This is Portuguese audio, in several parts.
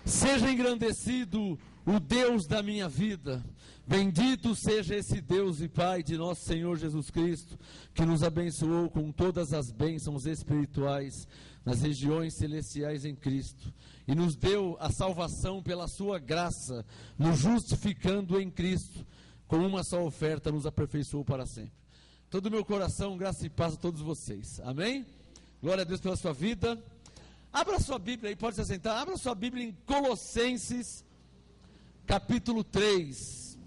Seja engrandecido o Deus da minha vida. Bendito seja esse Deus e Pai de nosso Senhor Jesus Cristo, que nos abençoou com todas as bênçãos espirituais nas regiões celestiais em Cristo, e nos deu a salvação pela sua graça, nos justificando em Cristo, com uma só oferta nos aperfeiçoou para sempre. Todo o meu coração, graça e paz a todos vocês. Amém? Glória a Deus pela sua vida. Abra sua Bíblia aí, pode se assentar. Abra sua Bíblia em Colossenses, capítulo 3.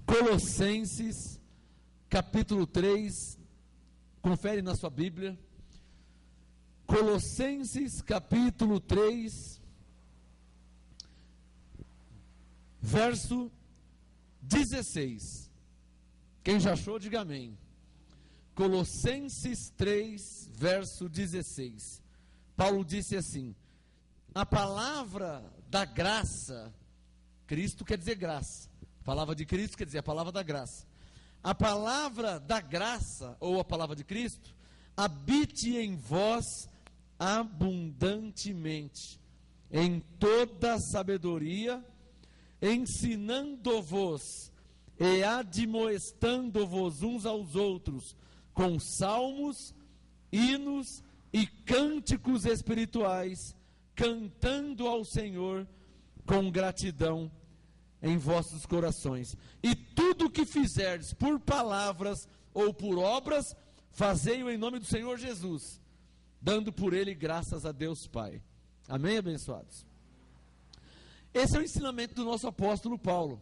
Colossenses, capítulo 3. Confere na sua Bíblia. Colossenses, capítulo 3, verso 16. Quem já achou, diga amém. Colossenses 3, verso 16. Paulo disse assim: a palavra da graça, Cristo quer dizer graça, a palavra de Cristo quer dizer a palavra da graça. A palavra da graça, ou a palavra de Cristo, habite em vós abundantemente, em toda sabedoria, ensinando-vos e admoestando-vos uns aos outros, com salmos, hinos e cânticos espirituais, cantando ao Senhor com gratidão em vossos corações. E tudo o que fizerdes por palavras ou por obras, fazei-o em nome do Senhor Jesus, dando por ele graças a Deus Pai. Amém, abençoados? Esse é o ensinamento do nosso apóstolo Paulo,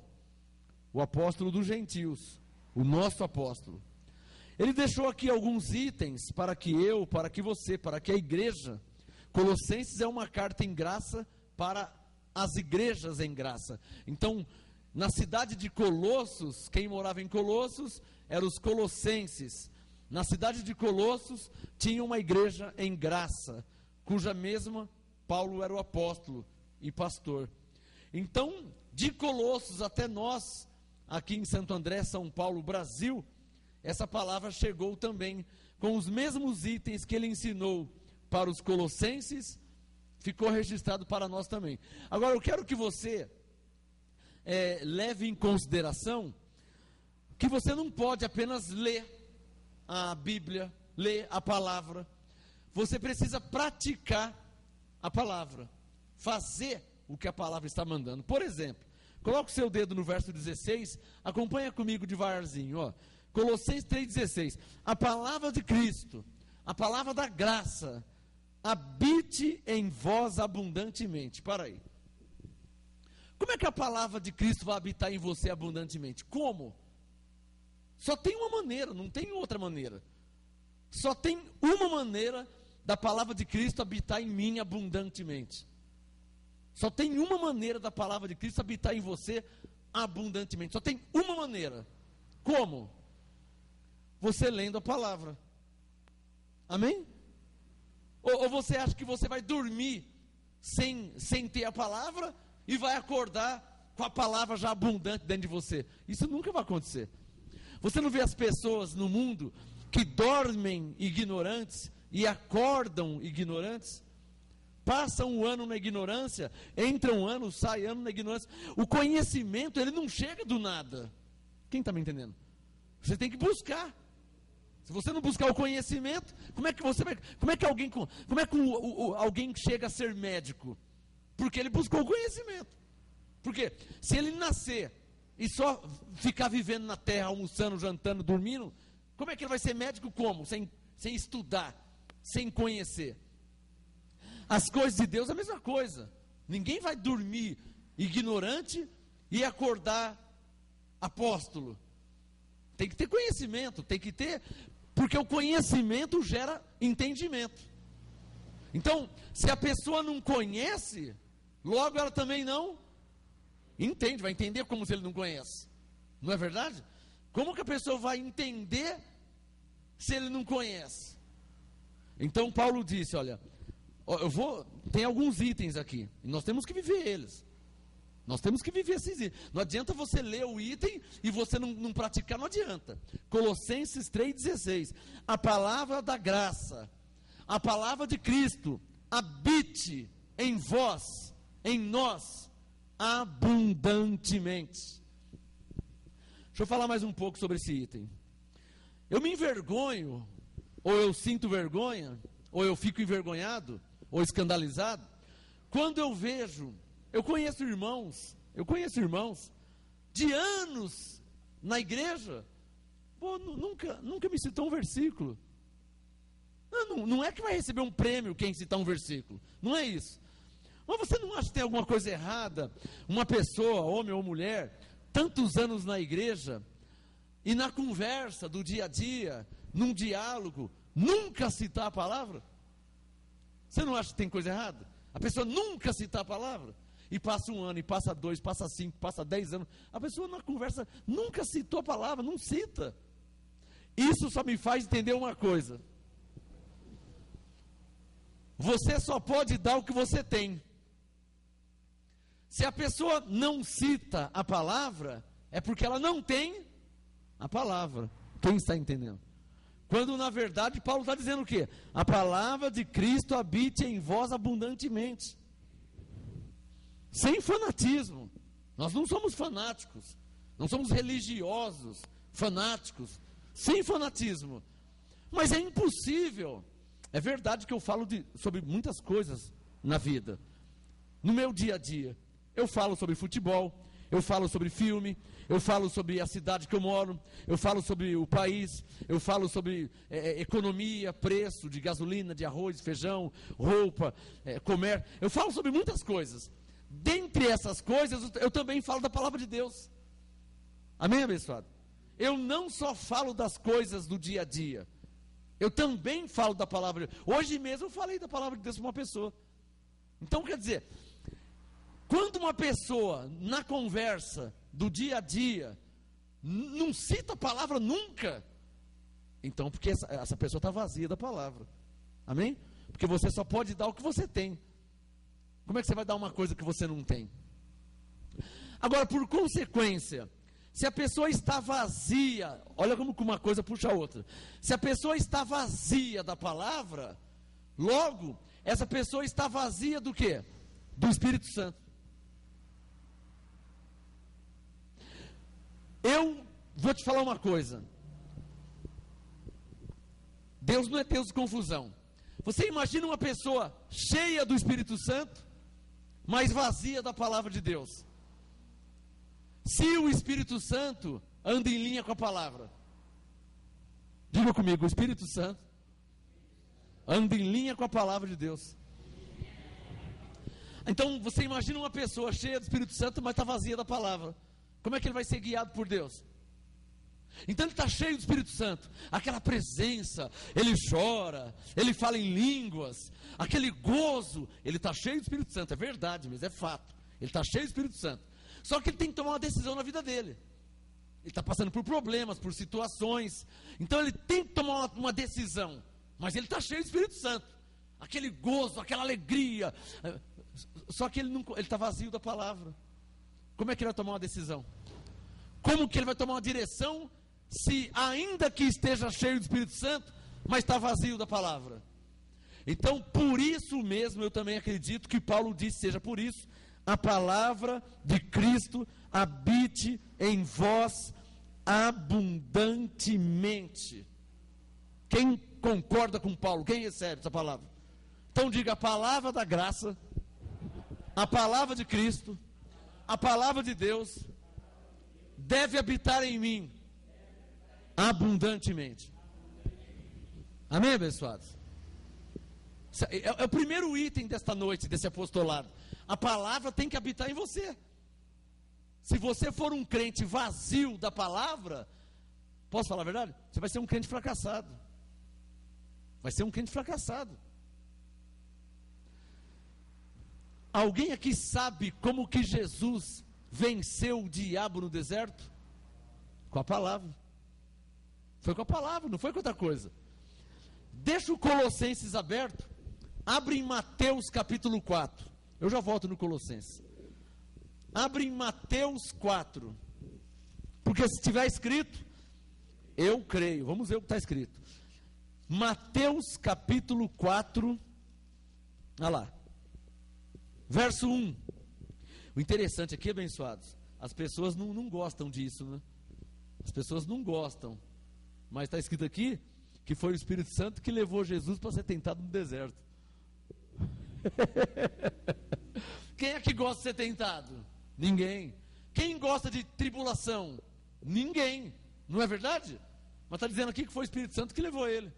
o apóstolo dos gentios, o nosso apóstolo. Ele deixou aqui alguns itens para que eu, para que você, para que a igreja. Colossenses é uma carta em graça para as igrejas em graça. Então, na cidade de Colossos, quem morava em Colossos eram os colossenses. Na cidade de Colossos tinha uma igreja em graça, cuja mesma Paulo era o apóstolo e pastor. Então, de Colossos até nós, aqui em Santo André, São Paulo, Brasil, essa palavra chegou também com os mesmos itens que ele ensinou para os colossenses, ficou registrado para nós também. Agora eu quero que você leve em consideração que você não pode apenas ler a Bíblia, ler a palavra. Você precisa praticar a palavra, fazer o que a palavra está mandando. Por exemplo, coloque o seu dedo no verso 16, acompanha comigo devagarzinho, ó. Colossenses 3,16, a palavra de Cristo, a palavra da graça, habite em vós abundantemente. Para aí. Como é que a palavra de Cristo vai habitar em você abundantemente? Como? Só tem uma maneira, não tem outra maneira. Só tem uma maneira da palavra de Cristo habitar em mim abundantemente. Só tem uma maneira da palavra de Cristo habitar em você abundantemente. Só tem uma maneira. Como? Você lendo a palavra. Amém? Ou você acha que você vai dormir sem ter a palavra e vai acordar com a palavra já abundante dentro de você? Isso nunca vai acontecer. Você não vê as pessoas no mundo que dormem ignorantes e acordam ignorantes? Passam um ano na ignorância, entra um ano, sai ano na ignorância. O conhecimento, ele não chega do nada. Quem está me entendendo? Você tem que buscar. Se você não buscar o conhecimento, como é que alguém chega a ser médico? Porque ele buscou o conhecimento. Porque se ele nascer e só ficar vivendo na terra, almoçando, jantando, dormindo, como é que ele vai ser médico? Como? Sem estudar, sem conhecer. As coisas de Deus é a mesma coisa. Ninguém vai dormir ignorante e acordar apóstolo. Tem que ter conhecimento, tem que ter, porque o conhecimento gera entendimento. Então, se a pessoa não conhece, logo ela também não entende, vai entender como se ele não conhece. Não é verdade? Como que a pessoa vai entender se ele não conhece? Então Paulo disse, olha, tem alguns itens aqui, e nós temos que viver eles. Nós temos que viver esses itens. Não adianta você ler o item e você não praticar, não adianta. Colossenses 3,16, a palavra da graça, a palavra de Cristo, habite em vós em nós abundantemente. Deixa eu falar mais um pouco sobre esse item. Eu me envergonho, ou eu sinto vergonha, ou eu fico envergonhado, ou escandalizado, quando eu vejo, eu conheço irmãos de anos na igreja, nunca me citou um versículo. Não é que vai receber um prêmio quem citar um versículo, não é isso. Mas você não acha que tem alguma coisa errada? Uma pessoa, homem ou mulher, tantos anos na igreja, e na conversa do dia a dia, num diálogo, nunca citar a palavra? Você não acha que tem coisa errada? A pessoa nunca citar a palavra, e passa 1 ano, e passa 2, passa 5, passa 10 anos, a pessoa na conversa nunca citou a palavra, não cita. Isso só me faz entender uma coisa: você só pode dar o que você tem. Se a pessoa não cita a palavra, é porque ela não tem a palavra. Quem está entendendo? Quando na verdade Paulo está dizendo o quê? A palavra de Cristo habite em vós abundantemente. Sem fanatismo. Nós não somos fanáticos, não somos religiosos, fanáticos, sem fanatismo. Mas é impossível. É verdade que eu falo sobre muitas coisas na vida. No meu dia a dia, eu falo sobre futebol, eu falo sobre filme, eu falo sobre a cidade que eu moro, eu falo sobre o país, eu falo sobre economia, preço de gasolina, de arroz, feijão, roupa, comércio. Eu falo sobre muitas coisas. Dentre essas coisas, eu também falo da palavra de Deus. Amém, abençoado? Eu não só falo das coisas do dia a dia, eu também falo da palavra de Deus. Hoje mesmo eu falei da palavra de Deus para uma pessoa. Então, quer dizer, quando uma pessoa, na conversa do dia a dia, não cita a palavra nunca, então porque essa pessoa está vazia da palavra. Amém? Porque você só pode dar o que você tem. Como é que você vai dar uma coisa que você não tem? Agora, por consequência, se a pessoa está vazia, olha como uma coisa puxa a outra. Se a pessoa está vazia da palavra, logo, essa pessoa está vazia do quê? Do Espírito Santo. Eu vou te falar uma coisa. Deus não é Deus de confusão. Você imagina uma pessoa cheia do Espírito Santo, mas vazia da palavra de Deus. Se o Espírito Santo anda em linha com a palavra, diga comigo, o Espírito Santo anda em linha com a palavra de Deus. Então você imagina uma pessoa cheia do Espírito Santo, mas está vazia da palavra. Como é que ele vai ser guiado por Deus? Então ele está cheio do Espírito Santo, aquela presença, ele chora, ele fala em línguas, aquele gozo, ele está cheio do Espírito Santo, é verdade, mas é fato, ele está cheio do Espírito Santo. Só que ele tem que tomar uma decisão na vida dele. Ele está passando por problemas, por situações, então ele tem que tomar uma decisão, mas ele está cheio do Espírito Santo, aquele gozo, aquela alegria, só que ele está vazio da palavra. Como é que ele vai tomar uma decisão? Como que ele vai tomar uma direção se ainda que esteja cheio do Espírito Santo, mas está vazio da palavra? Então, por isso mesmo, eu também acredito que Paulo disse, seja por isso, a palavra de Cristo habite em vós abundantemente. Quem concorda com Paulo? Quem recebe essa palavra? Então diga, a palavra da graça, a palavra de Cristo, a palavra de Deus deve habitar em mim abundantemente. Amém, abençoados? É o primeiro item desta noite, desse apostolado. A palavra tem que habitar em você. Se você for um crente vazio da palavra, posso falar a verdade? Você vai ser um crente fracassado. Vai ser um crente fracassado. Alguém aqui sabe como que Jesus venceu o diabo no deserto? Com a palavra. Foi com a palavra, não foi com outra coisa. Deixa o Colossenses aberto. Abre em Mateus capítulo 4. Eu já volto no Colossenses. Abre em Mateus 4. Porque se estiver escrito, eu creio. Vamos ver o que está escrito. Mateus capítulo 4. Olha lá. verso 1. O interessante aqui, abençoados, as pessoas não gostam disso, né? As pessoas não gostam. Mas está escrito aqui que foi o Espírito Santo que levou Jesus para ser tentado no deserto. Quem é que gosta de ser tentado? Ninguém. Quem gosta de tribulação? Ninguém. Não é verdade? Mas está dizendo aqui que foi o Espírito Santo que levou ele.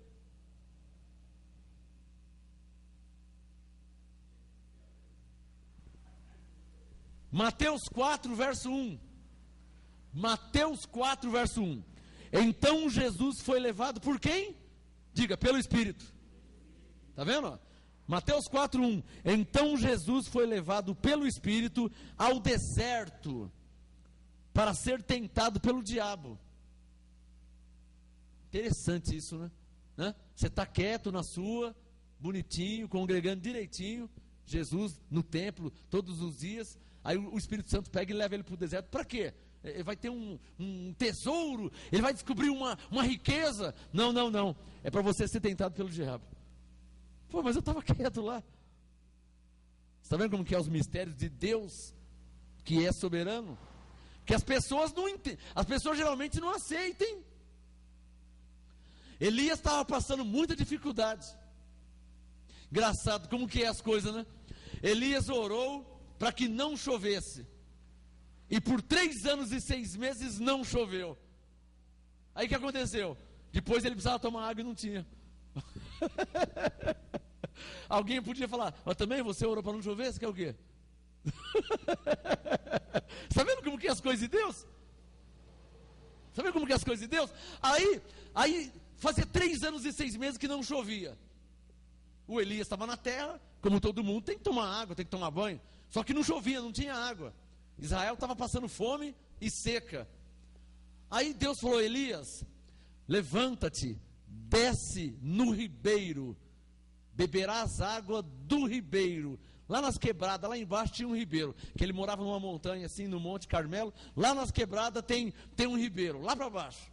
Mateus 4, verso 1. Mateus 4, verso 1. Então Jesus foi levado por quem? Diga, pelo Espírito. Está vendo? Mateus 4, 1. Então Jesus foi levado pelo Espírito ao deserto para ser tentado pelo diabo. Interessante isso, né? Você está quieto na sua, bonitinho, congregando direitinho, Jesus no templo todos os dias, aí o Espírito Santo pega e leva ele para o deserto. Para quê? Ele vai ter um tesouro, ele vai descobrir uma riqueza. Não, é para você ser tentado pelo diabo. Pô, mas eu estava quieto lá. Você está vendo como que é os mistérios de Deus, que é soberano? Que as pessoas não entendem, as pessoas geralmente não aceitem. Elias estava passando muita dificuldade. Engraçado como que é as coisas, né? Elias orou para que não chovesse, e por 3 anos e 6 meses não choveu. Aí o que aconteceu? Depois ele precisava tomar água e não tinha. Alguém podia falar, mas também você orou para não chover, você quer o quê? Está vendo como que é as coisas de Deus? Está vendo como que é as coisas de Deus? Aí fazia 3 anos e 6 meses que não chovia. O Elias estava na terra, como todo mundo, tem que tomar água, tem que tomar banho. Só que não chovia, não tinha água. Israel estava passando fome e seca. Aí Deus falou, Elias, levanta-te, desce no ribeiro, beberás água do ribeiro. Lá nas quebradas, lá embaixo tinha um ribeiro, que ele morava numa montanha assim, no Monte Carmelo. Lá nas quebradas tem um ribeiro, lá para baixo.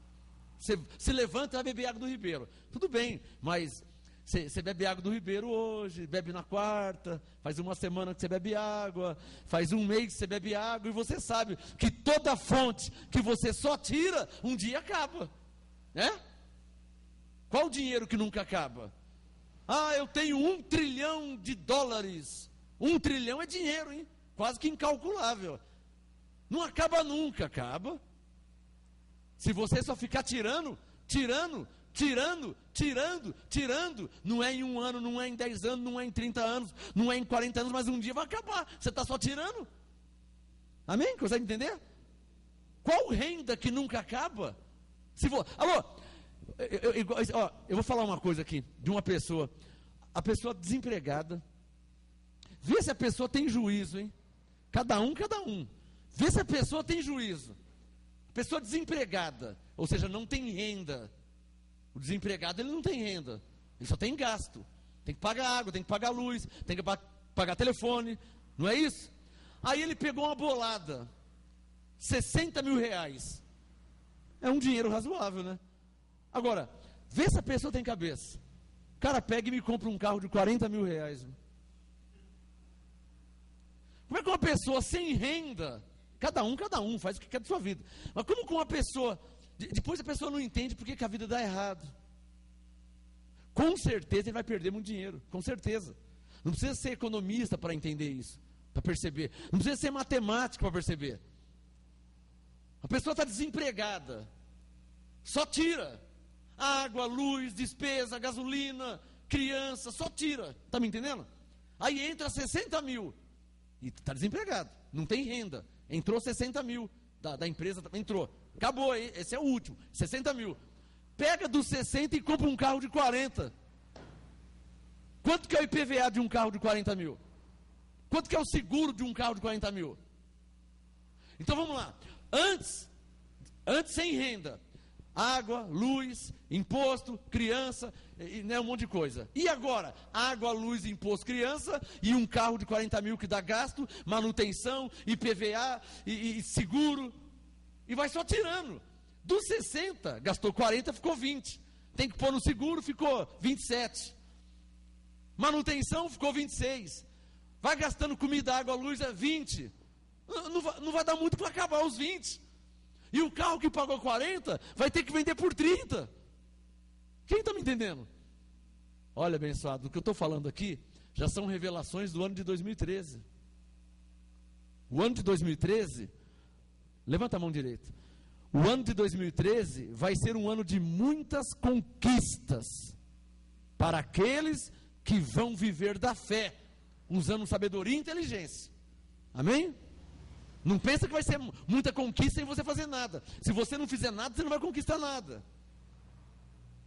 Você se levanta e vai beber água do ribeiro. Tudo bem, mas você bebe água do ribeiro hoje, bebe na quarta, faz uma semana que você bebe água, faz um mês que você bebe água, e você sabe que toda fonte que você só tira, um dia acaba, né? Qual o dinheiro que nunca acaba? Eu tenho $1 trilhão. 1 trilhão é dinheiro, hein? Quase que incalculável. Não acaba nunca, acaba. Se você só ficar tirando, não é em 1 ano, não é em 10 anos, não é em 30 anos, não é em 40 anos, mas um dia vai acabar. Você está só tirando. Amém? Consegue entender? Qual renda que nunca acaba? Alô? Eu vou falar uma coisa aqui, de uma pessoa. A pessoa desempregada. Vê se a pessoa tem juízo, hein? Cada um. Vê se a pessoa tem juízo. Pessoa desempregada, ou seja, não tem renda. O desempregado, ele não tem renda, ele só tem gasto. Tem que pagar água, tem que pagar luz, tem que pagar telefone, não é isso? Aí ele pegou uma bolada, R$60 mil. É um dinheiro razoável, né? Agora, vê se a pessoa tem cabeça. O cara pega e me compra um carro de R$40 mil. Como é que uma pessoa sem renda, cada um faz o que quer da sua vida, mas como que uma pessoa, depois a pessoa não entende porque que a vida dá errado? Com certeza ele vai perder muito dinheiro, com certeza. Não precisa ser economista para entender isso, para perceber. Não precisa ser matemático para perceber. A pessoa está desempregada, só tira água, luz, despesa, gasolina, criança, só tira, está me entendendo? Aí entra 60 mil e está desempregado, não tem renda. Entrou 60 mil da empresa, entrou, acabou, esse é o último, 60 mil. Pega dos 60 e compra um carro de 40. Quanto que é o IPVA de um carro de 40 mil? Quanto que é o seguro de um carro de 40 mil? Então vamos lá, antes sem renda, água, luz, imposto, criança, né, um monte de coisa. E agora? Água, luz, imposto, criança, e um carro de 40 mil que dá gasto, manutenção, IPVA, e seguro, e vai só tirando. Dos 60, gastou 40, ficou 20. Tem que pôr no seguro, ficou 27. Manutenção, ficou 26. Vai gastando comida, água, luz, 20. Não vai dar muito para acabar os 20. E o carro que pagou 40, vai ter que vender por 30. Quem está me entendendo? Olha, abençoado, o que eu estou falando aqui, já são revelações do ano de 2013. O ano de 2013, levanta a mão direita. O ano de 2013 vai ser um ano de muitas conquistas para aqueles que vão viver da fé, usando sabedoria e inteligência. Amém? Não pensa que vai ser muita conquista sem você fazer nada. Se você não fizer nada, você não vai conquistar nada.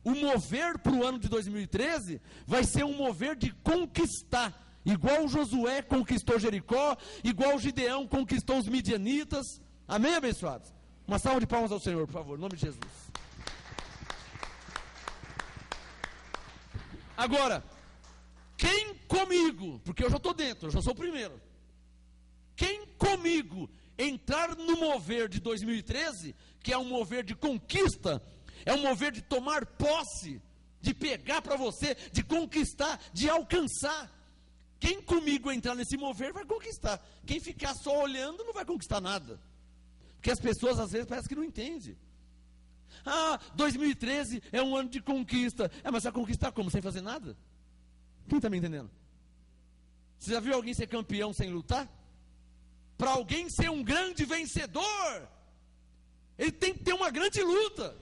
O mover para o ano de 2013 vai ser um mover de conquistar. Igual Josué conquistou Jericó, igual Gideão conquistou os midianitas. Amém, abençoados? Uma salva de palmas ao Senhor, por favor, em nome de Jesus. Agora, quem comigo, porque eu já estou dentro, eu já sou o primeiro. Quem comigo entrar no mover de 2013, que é um mover de conquista, é um mover de tomar posse, de pegar para você, de conquistar, de alcançar. Quem comigo entrar nesse mover vai conquistar. Quem ficar só olhando não vai conquistar nada. Porque as pessoas às vezes parecem que não entendem. 2013 é um ano de conquista. Mas você vai conquistar como? Sem fazer nada? Quem está me entendendo? Você já viu alguém ser campeão sem lutar? Para alguém ser um grande vencedor, ele tem que ter uma grande luta.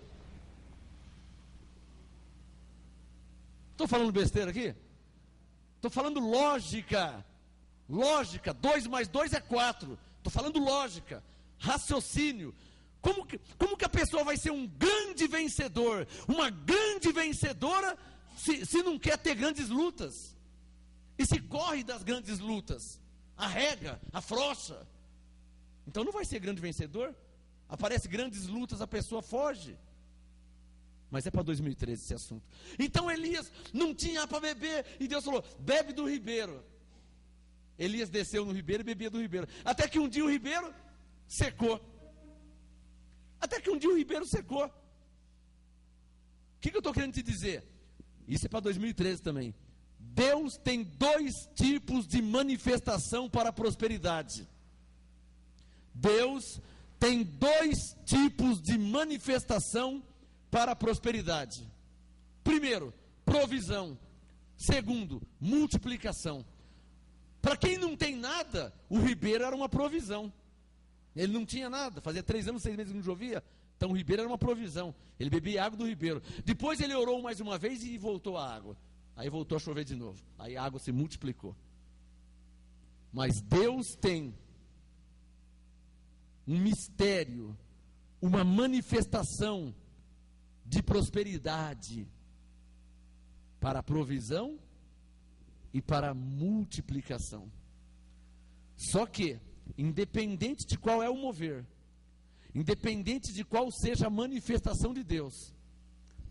Estou falando besteira aqui? Estou falando lógica. Lógica, 2 mais 2 é 4. Estou falando lógica, raciocínio. Como que a pessoa vai ser um grande vencedor, uma grande vencedora, se não quer ter grandes lutas? E se corre das grandes lutas? Arrega, afrouxa. Então não vai ser grande vencedor. Aparece grandes lutas, a pessoa foge. Mas é para 2013 esse assunto. Então Elias não tinha para beber, e Deus falou: bebe do ribeiro. Elias desceu no ribeiro e bebia do ribeiro. Até que um dia o ribeiro secou. O que eu estou querendo te dizer? Isso é para 2013 também. Deus tem 2 tipos de manifestação para a prosperidade. Deus tem 2 tipos de manifestação para a prosperidade. Primeiro, provisão. Segundo, multiplicação. Para quem não tem nada, o ribeiro era uma provisão. Ele não tinha nada, fazia 3 anos, 6 meses que não chovia. Então o ribeiro era uma provisão. Ele bebia água do ribeiro. Depois ele orou mais uma vez e voltou a água. Aí voltou a chover de novo. Aí a água se multiplicou. Mas Deus tem um mistério, uma manifestação de prosperidade para a provisão e para a multiplicação. Só que, independente de qual é o mover, independente de qual seja a manifestação de Deus,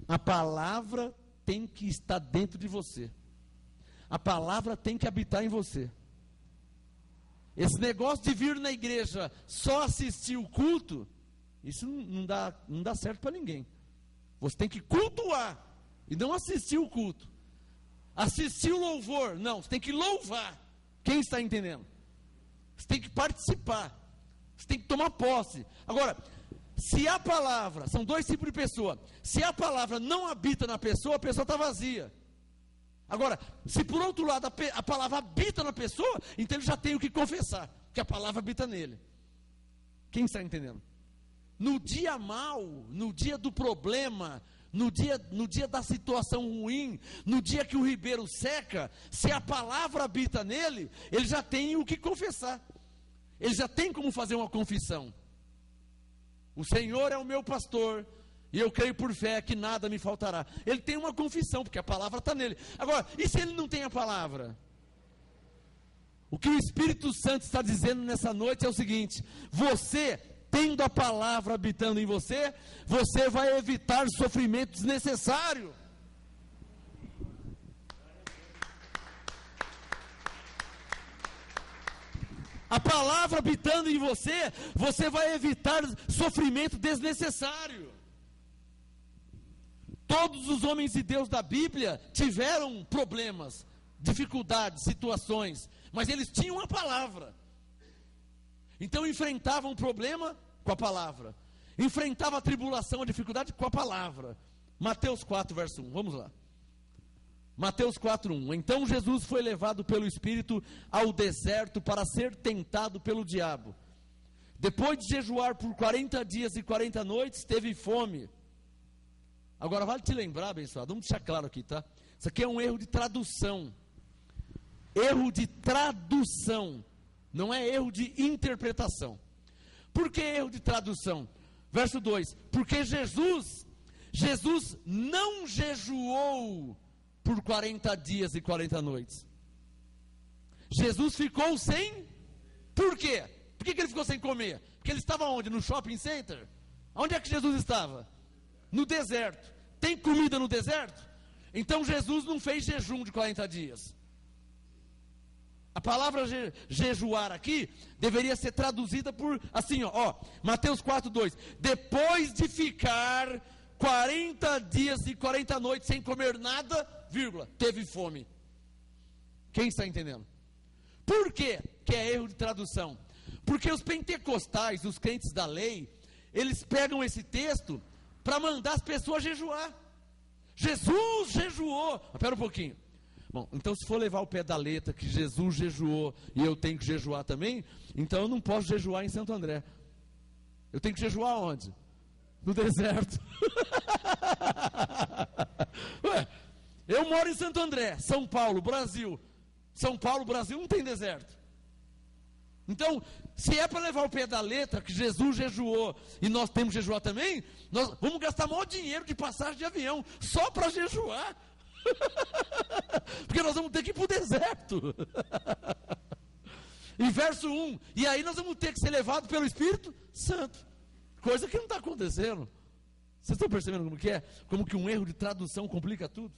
a palavra tem que estar dentro de você. A palavra tem que habitar em você. Esse negócio de vir na igreja só assistir o culto, isso não dá certo para ninguém. Você tem que cultuar e não assistir o culto. Assistir o louvor, não, você tem que louvar. Quem está entendendo? Você tem que participar. Você tem que tomar posse. Agora, se a palavra, são 2 tipos de pessoa. Se a palavra não habita na pessoa, a pessoa está vazia. Agora, se por outro lado a palavra habita na pessoa, então ele já tem o que confessar, que a palavra habita nele. Quem está entendendo? No dia mau, no dia do problema, no dia da situação ruim, no dia que o ribeiro seca, se a palavra habita nele, ele já tem o que confessar. Ele já tem como fazer uma confissão. O Senhor é o meu pastor, e eu creio por fé que nada me faltará. Ele tem uma confissão, porque a palavra está nele. Agora, e se ele não tem a palavra? O que o Espírito Santo está dizendo nessa noite é o seguinte: você, tendo a palavra habitando em você, você vai evitar sofrimento desnecessário. A palavra habitando em você, você vai evitar sofrimento desnecessário. Todos os homens de Deus da Bíblia tiveram problemas, dificuldades, situações, mas eles tinham a palavra. Então enfrentavam o problema com a palavra, enfrentava a tribulação, a dificuldade com a palavra. Mateus 4, verso 1, vamos lá. Mateus 4, 1. Então Jesus foi levado pelo Espírito ao deserto para ser tentado pelo diabo. Depois de jejuar por 40 dias e 40 noites, teve fome. Agora vale te lembrar, abençoado, vamos deixar claro aqui, tá? Isso aqui é um erro de tradução. Erro de tradução, não é erro de interpretação. Por que erro de tradução? Verso 2, porque Jesus não jejuou por 40 dias e 40 noites. Jesus ficou sem, por quê? Por que ele ficou sem comer? Porque ele estava onde? No shopping center? Onde é que Jesus estava? No deserto. Tem comida no deserto? Então Jesus não fez jejum de 40 dias. A palavra jejuar aqui deveria ser traduzida por assim, ó, Mateus 4, 2. Depois de ficar 40 dias e 40 noites sem comer nada, vírgula, teve fome. Quem está entendendo? Por quê que é erro de tradução? Porque os pentecostais, os crentes da lei, eles pegam esse texto para mandar as pessoas jejuar. Jesus jejuou. Espera um pouquinho. Bom, então se for levar o pé da letra que Jesus jejuou e eu tenho que jejuar também, então eu não posso jejuar em Santo André. Eu tenho que jejuar onde? No deserto. Ué, eu moro em Santo André, São Paulo, Brasil. São Paulo, Brasil não tem deserto. Então, se é para levar o pé da letra que Jesus jejuou e nós temos que jejuar também, nós vamos gastar maior dinheiro de passagem de avião só para jejuar. Porque nós vamos ter que ir para o deserto. Em verso 1, e aí nós vamos ter que ser levados pelo Espírito Santo. Coisa que não está acontecendo. Vocês estão percebendo como que é? Como que um erro de tradução complica tudo?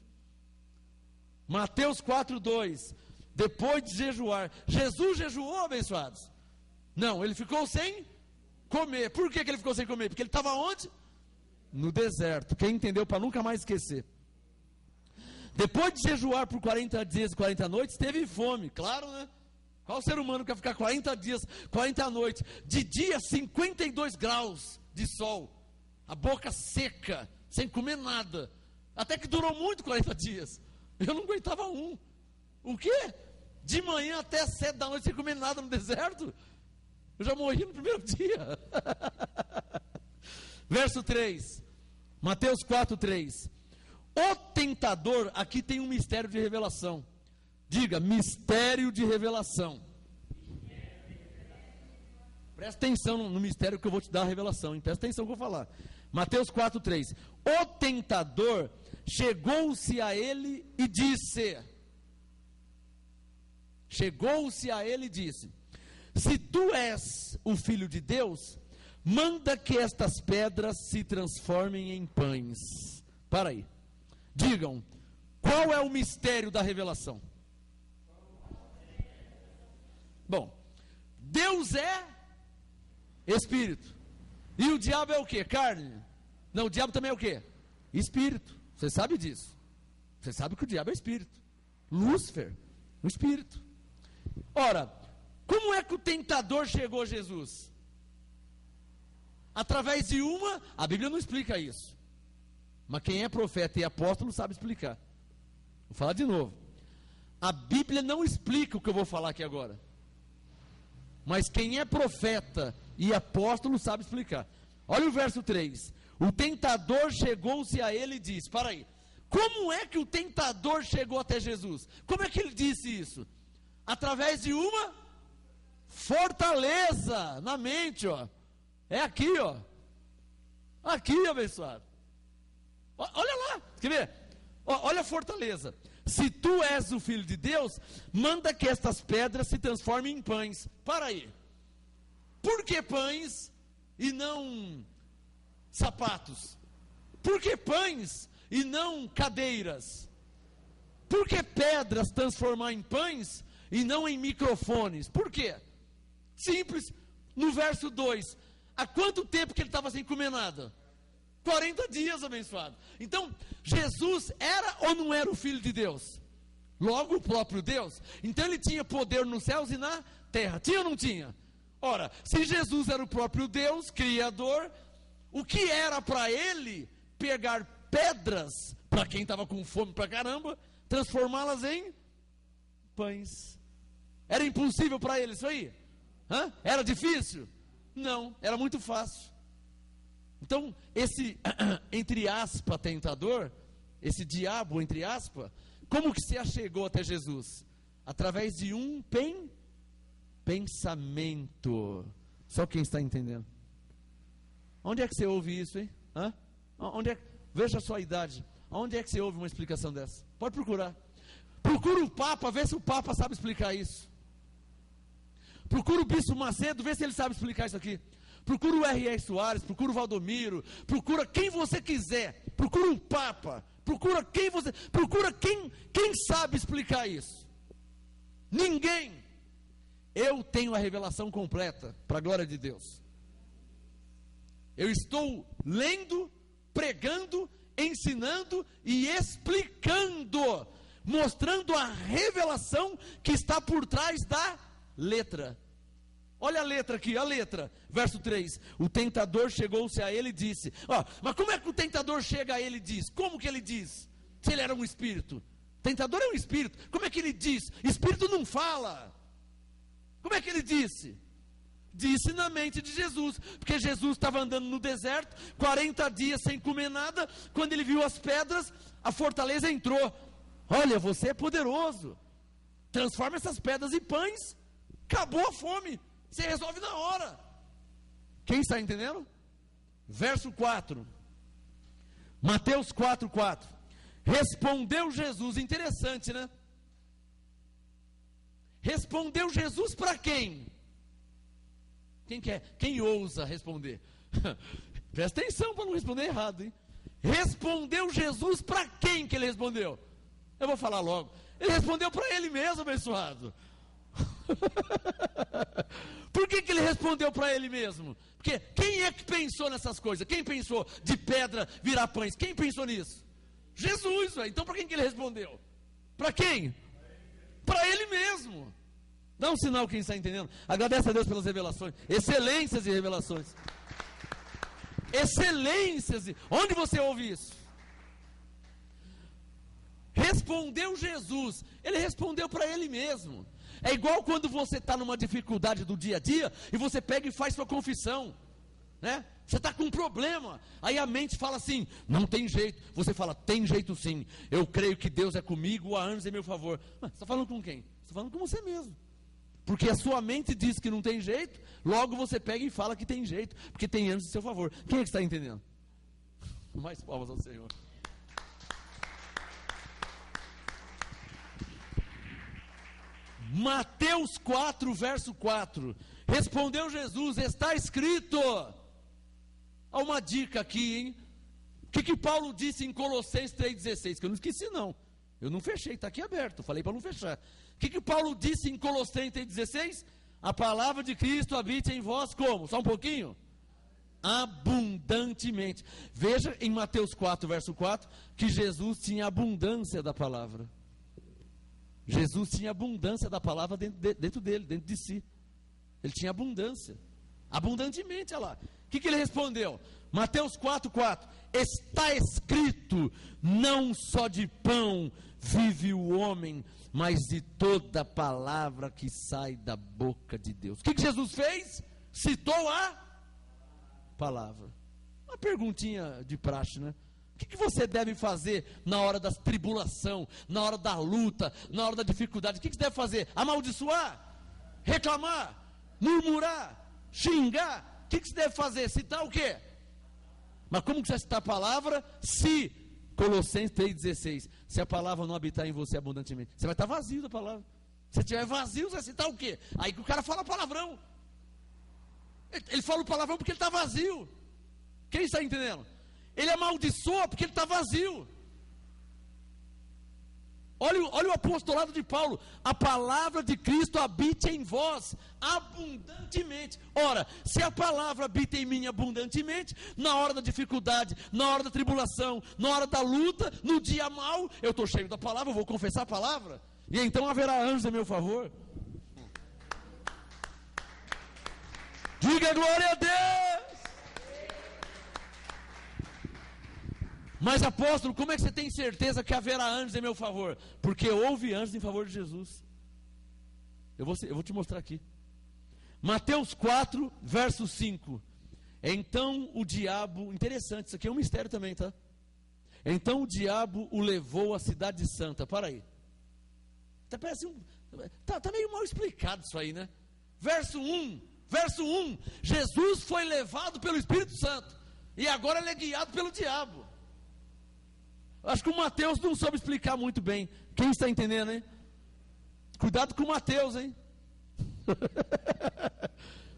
Mateus 4, 2. Depois de jejuar, Jesus jejuou, abençoados? Não, ele ficou sem comer. Por que ele ficou sem comer? Porque ele estava onde? No deserto. Quem entendeu para nunca mais esquecer. Depois de jejuar por 40 dias e 40 noites, teve fome. Claro, né? Qual ser humano quer ficar 40 dias, 40 noites, de dia 52 graus de sol, a boca seca, sem comer nada, até que durou muito 40 dias, eu não aguentava um. O quê? De manhã até 7 da noite sem comer nada no deserto? Eu já morri no primeiro dia. Verso 3, Mateus 4, 3. O tentador, aqui tem um mistério de revelação. Diga, mistério de revelação. Presta atenção no mistério que eu vou te dar a revelação, hein? Presta atenção no que eu vou falar. Mateus 4, 3. O tentador chegou-se a ele e disse... Chegou-se a ele e disse: se tu és o Filho de Deus, manda que estas pedras se transformem em pães. Para aí. Digam, qual é o mistério da revelação? Bom, Deus é Espírito. E o diabo é o quê? Carne? Não, o diabo também é o quê? Espírito. Você sabe disso. Você sabe que o diabo é Espírito. Lúcifer, o Espírito. Ora, como é que o tentador chegou a Jesus? Através de uma, a Bíblia não explica isso. Mas quem é profeta e apóstolo sabe explicar. Vou falar de novo. A Bíblia não explica o que eu vou falar aqui agora. Mas quem é profeta e apóstolo sabe explicar. Olha o verso 3. O tentador chegou-se a ele e disse... Para aí. Como é que o tentador chegou até Jesus? Como é que ele disse isso? Através de uma fortaleza na mente, ó. É aqui, ó. Aqui, abençoado. Olha lá, quer ver? Olha a fortaleza. Se tu és o Filho de Deus, manda que estas pedras se transformem em pães. Para aí. Por que pães e não sapatos? Por que pães e não cadeiras? Por que pedras transformar em pães e não em microfones? Por quê? Simples. No verso 2, há quanto tempo que ele estava sem comer nada? 40 dias, abençoado. Então, Jesus era ou não era o Filho de Deus? Logo o próprio Deus. Então ele tinha poder nos céus e na terra. Tinha ou não tinha? Ora, se Jesus era o próprio Deus, Criador, o que era para ele pegar pedras, para quem estava com fome pra caramba, transformá-las em pães? Era impossível para ele isso aí? Era difícil? Não, era muito fácil. Então, esse, entre aspas, tentador, esse diabo, entre aspas, como que se achegou até Jesus? Através de um pensamento. Só quem está entendendo. Onde é que você ouve isso, hein? Onde é, veja a sua idade. Onde é que você ouve uma explicação dessa? Pode procurar. Procura o Papa, vê se o Papa sabe explicar isso. Procura o Bispo Macedo, vê se ele sabe explicar isso aqui. Procura o R.R. Soares, procura o Valdomiro, procura quem você quiser. Procura o Papa, procura quem sabe explicar isso. Ninguém. Eu tenho a revelação completa, para a glória de Deus. Eu estou lendo, pregando, ensinando e explicando, mostrando a revelação que está por trás da letra. Olha a letra aqui, a letra, verso 3. O tentador chegou-se a ele e disse. Mas como é que o tentador chega a ele e diz? Como que ele diz? Se ele era um espírito. Tentador é um espírito. Como é que ele diz? Espírito não fala. Como é que ele disse? Disse na mente de Jesus, porque Jesus estava andando no deserto, 40 dias sem comer nada. Quando ele viu as pedras, a fortaleza entrou. Olha, você é poderoso, transforma essas pedras em pães. Acabou a fome, você resolve na hora. Quem está entendendo? Verso 4, Mateus 4:4. Respondeu Jesus, interessante, né? Respondeu Jesus para quem? Quem quer? Quem ousa responder? Presta atenção para não responder errado, hein? Respondeu Jesus para quem que ele respondeu? Eu vou falar logo. Ele respondeu para ele mesmo, abençoado. Por que ele respondeu para ele mesmo? Porque quem é que pensou nessas coisas? Quem pensou de pedra virar pães? Quem pensou nisso? Jesus, véio. Então para quem que ele respondeu? Para quem? Para ele mesmo. Dá um sinal quem está entendendo. Agradece a Deus pelas revelações. Excelências e revelações. Excelências. Onde você ouve isso? Respondeu Jesus. Ele respondeu para ele mesmo. É igual quando você está numa dificuldade do dia a dia e você pega e faz sua confissão, né? Você está com um problema, aí a mente fala assim, não tem jeito. Você fala, tem jeito sim. Eu creio que Deus é comigo, há anos em meu favor. Mas você está falando com quem? Você está falando com você mesmo. Porque a sua mente diz que não tem jeito, logo você pega e fala que tem jeito, porque tem anos em seu favor. Quem é que está entendendo? Mais palmas ao Senhor. Mateus 4, verso 4. Respondeu Jesus, está escrito. Há uma dica aqui, hein? O que Paulo disse em Colossenses 3,16? Que eu não esqueci não. Eu não fechei, está aqui aberto, falei para não fechar. O que Paulo disse em Colossenses 3,16? A palavra de Cristo habite em vós como? Só um pouquinho? Abundantemente. Veja em Mateus 4, verso 4, que Jesus tinha abundância da palavra. Jesus tinha abundância da palavra dentro dele, dentro de si. Ele tinha abundância. Abundantemente, olha lá. O que ele respondeu? Mateus 4:4. Está escrito, não só de pão vive o homem, mas de toda palavra que sai da boca de Deus. O que Jesus fez? Citou a palavra. Uma perguntinha de praxe, né? O que você deve fazer na hora da tribulação, na hora da luta, na hora da dificuldade? O que você deve fazer? Amaldiçoar? Reclamar? Murmurar? Xingar? O que você deve fazer? Citar o quê? Mas como que você citar a palavra? Se, Colossenses 3,16, se a palavra não habitar em você abundantemente, você vai estar vazio da palavra. Se estiver vazio, você vai citar o quê? Aí que o cara fala palavrão. Ele fala o palavrão porque ele está vazio. Quem está entendendo? Ele amaldiçoa porque ele está vazio. Olha o apostolado de Paulo. A palavra de Cristo habite em vós abundantemente. Ora, se a palavra habita em mim abundantemente, na hora da dificuldade, na hora da tribulação, na hora da luta, no dia mau, eu estou cheio da palavra, eu vou confessar a palavra, e então haverá anjos a meu favor. Diga glória a Deus! Mas apóstolo, como é que você tem certeza que haverá anjos em meu favor? Porque houve anjos em favor de Jesus. Eu vou te mostrar aqui. Mateus 4, verso 5. Então o diabo, interessante, isso aqui é um mistério também, tá? Então o diabo o levou à cidade santa. Para aí. Tá meio mal explicado isso aí, né? Verso 1, Jesus foi levado pelo Espírito Santo, e agora ele é guiado pelo diabo. Acho que o Mateus não soube explicar muito bem. Quem está entendendo, hein? Cuidado com o Mateus, hein?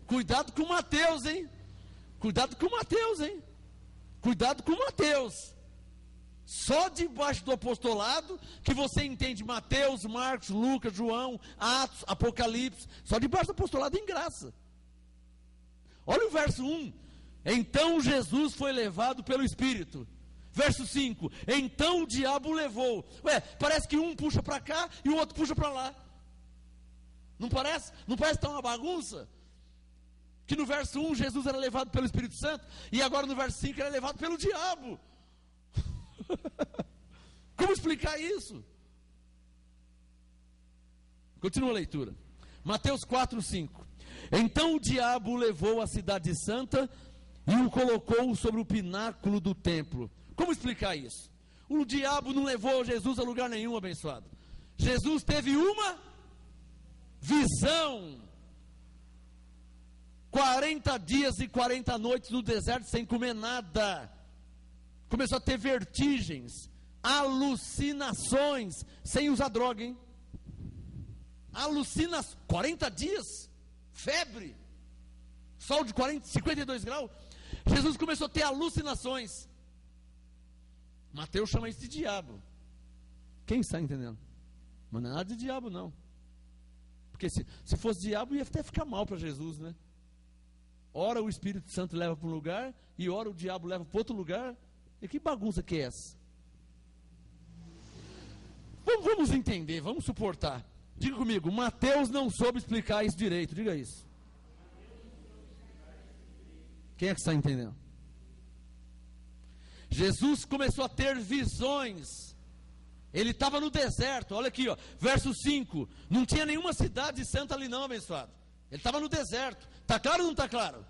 Cuidado com o Mateus, hein? Cuidado com o Mateus, hein? Cuidado com o Mateus. Só debaixo do apostolado que você entende Mateus, Marcos, Lucas, João, Atos, Apocalipse. Só debaixo do apostolado em graça. Olha o verso 1. Então Jesus foi levado pelo Espírito. Verso 5, então o diabo o levou. Parece que um puxa para cá e o outro puxa para lá. Não parece? Não parece que está uma bagunça? Que no verso 1 Jesus era levado pelo Espírito Santo, e agora no verso 5 ele é levado pelo diabo. Como explicar isso? Continua a leitura. Mateus 4, 5. Então o diabo o levou à cidade santa e o colocou sobre o pináculo do templo. Como explicar isso? O diabo não levou Jesus a lugar nenhum, abençoado. Jesus teve uma visão. 40 dias e 40 noites no deserto sem comer nada. Começou a ter vertigens, alucinações, sem usar droga, hein? 40 dias, febre, sol de 52 graus. Jesus começou a ter alucinações. Mateus chama isso de diabo. Quem está entendendo? Mas não é nada de diabo, não. Porque se fosse diabo, ia até ficar mal para Jesus, né? Ora o Espírito Santo leva para um lugar, e ora o diabo leva para outro lugar. E que bagunça que é essa? Vamos entender, vamos suportar. Diga comigo, Mateus não soube explicar isso direito. Diga isso. Quem é que está entendendo? Jesus começou a ter visões. Ele estava no deserto. Olha aqui, ó, verso 5. Não tinha nenhuma cidade santa ali não, abençoado. Ele estava no deserto. Está claro ou não está claro?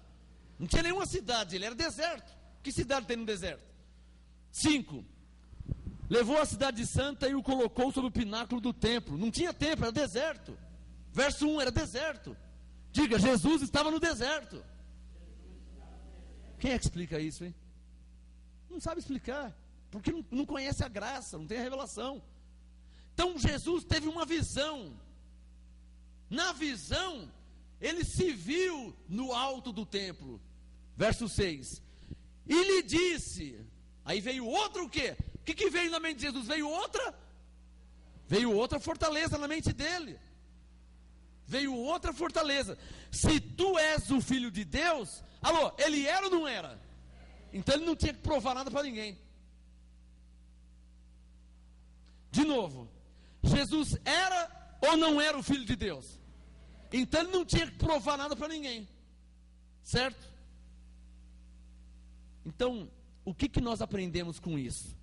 Não tinha nenhuma cidade, ele era deserto. Que cidade tem no deserto? 5. Levou a cidade santa e o colocou sobre o pináculo do templo. Não tinha templo, era deserto. Verso 1, era deserto. Diga, Jesus estava no deserto. Quem é que explica isso, hein? Não sabe explicar, porque não conhece a graça, não tem a revelação. Então Jesus teve uma visão. Na visão, ele se viu no alto do templo. Verso 6. E lhe disse, aí veio outro o quê? O que veio na mente de Jesus? Veio outra fortaleza na mente dele. Veio outra fortaleza. Se tu és o filho de Deus, alô, ele era ou não era? Então ele não tinha que provar nada para ninguém. De novo, Jesus era ou não era o filho de Deus? Então ele não tinha que provar nada para ninguém. Certo? Então, o que nós aprendemos com isso?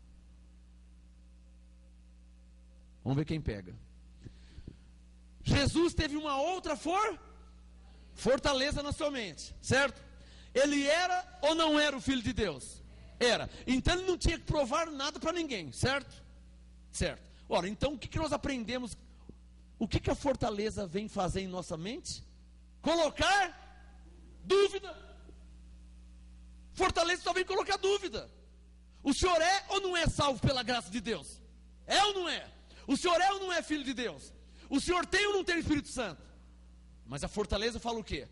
Vamos ver quem pega. Jesus teve uma outra fortaleza na sua mente, certo? Ele era ou não era o Filho de Deus? Era. Então ele não tinha que provar nada para ninguém, certo? Certo. Ora, então o que nós aprendemos? O que a fortaleza vem fazer em nossa mente? Colocar dúvida. Fortaleza só vem colocar dúvida. O senhor é ou não é salvo pela graça de Deus? É ou não é? O senhor é ou não é filho de Deus? O senhor tem ou não tem o Espírito Santo? Mas a fortaleza fala o quê?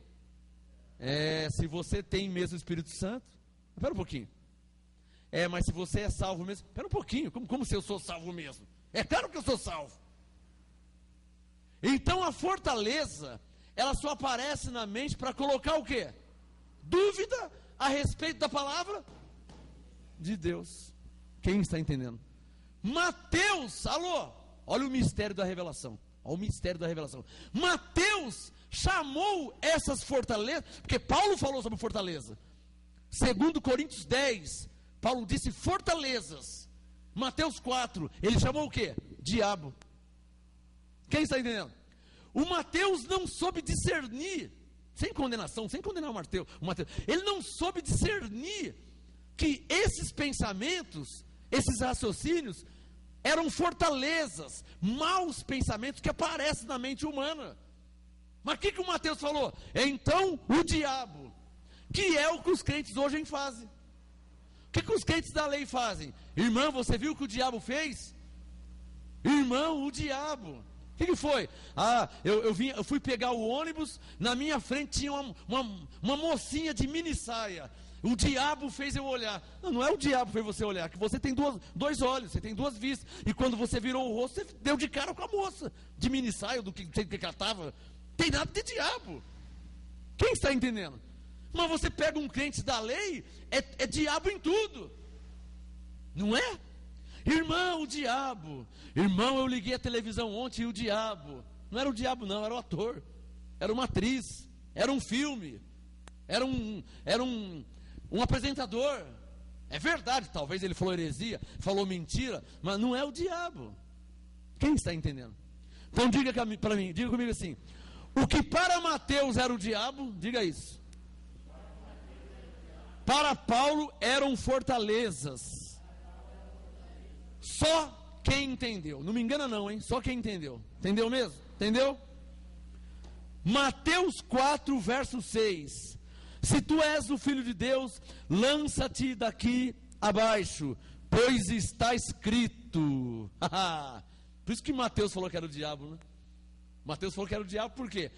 Se você tem mesmo o Espírito Santo, espera um pouquinho. Mas se você é salvo mesmo, espera um pouquinho, como se eu sou salvo mesmo? É claro que eu sou salvo. Então a fortaleza, ela só aparece na mente para colocar o quê? Dúvida a respeito da palavra de Deus. Quem está entendendo? Mateus, alô, olha o mistério da revelação. Olha o mistério da revelação. Mateus chamou essas fortalezas, porque Paulo falou sobre fortaleza. Segundo Coríntios 10, Paulo disse fortalezas. Mateus 4, ele chamou o quê? Diabo. Quem está entendendo? O Mateus não soube discernir, sem condenação, sem condenar o Mateus, ele não soube discernir que esses pensamentos, esses raciocínios, eram fortalezas, maus pensamentos que aparecem na mente humana. Mas o que o Mateus falou? Então, o diabo, que é o que os crentes hoje fazem. O que os crentes da lei fazem? Irmão, você viu o que o diabo fez? Irmão, o diabo. O que foi? Eu fui pegar o ônibus, na minha frente tinha uma mocinha de mini saia. O diabo fez eu olhar. Não é o diabo que fez você olhar, que você tem dois olhos, você tem duas vistas. E quando você virou o rosto, você deu de cara com a moça de mini saia, do que ela estava. Tem nada de diabo. Quem está entendendo? Mas você pega um crente da lei, é diabo em tudo. Não é? Irmão, o diabo. Irmão, eu liguei a televisão ontem e o diabo. Não era o diabo não, era o ator. Era uma atriz. Era um filme. Era um apresentador. É verdade, talvez ele falou heresia, falou mentira, mas não é o diabo. Quem está entendendo? Então diga para mim, diga comigo assim: o que para Mateus era o diabo, diga isso. Para Paulo eram fortalezas. Só quem entendeu. Não me engana não, hein? Só quem entendeu. Entendeu mesmo? Entendeu? Mateus 4, verso 6. Se tu és o Filho de Deus, lança-te daqui abaixo, pois está escrito. Por isso que Mateus falou que era o diabo, né? Mateus falou que era o diabo, por quê?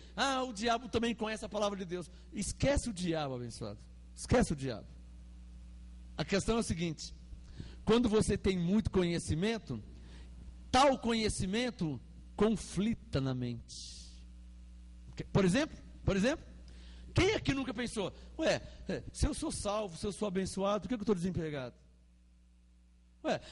O diabo também conhece a palavra de Deus. Esquece o diabo, abençoado. Esquece o diabo. A questão é o seguinte: quando você tem muito conhecimento, tal conhecimento conflita na mente. Por exemplo, quem aqui nunca pensou, se eu sou salvo, se eu sou abençoado, por que eu estou desempregado?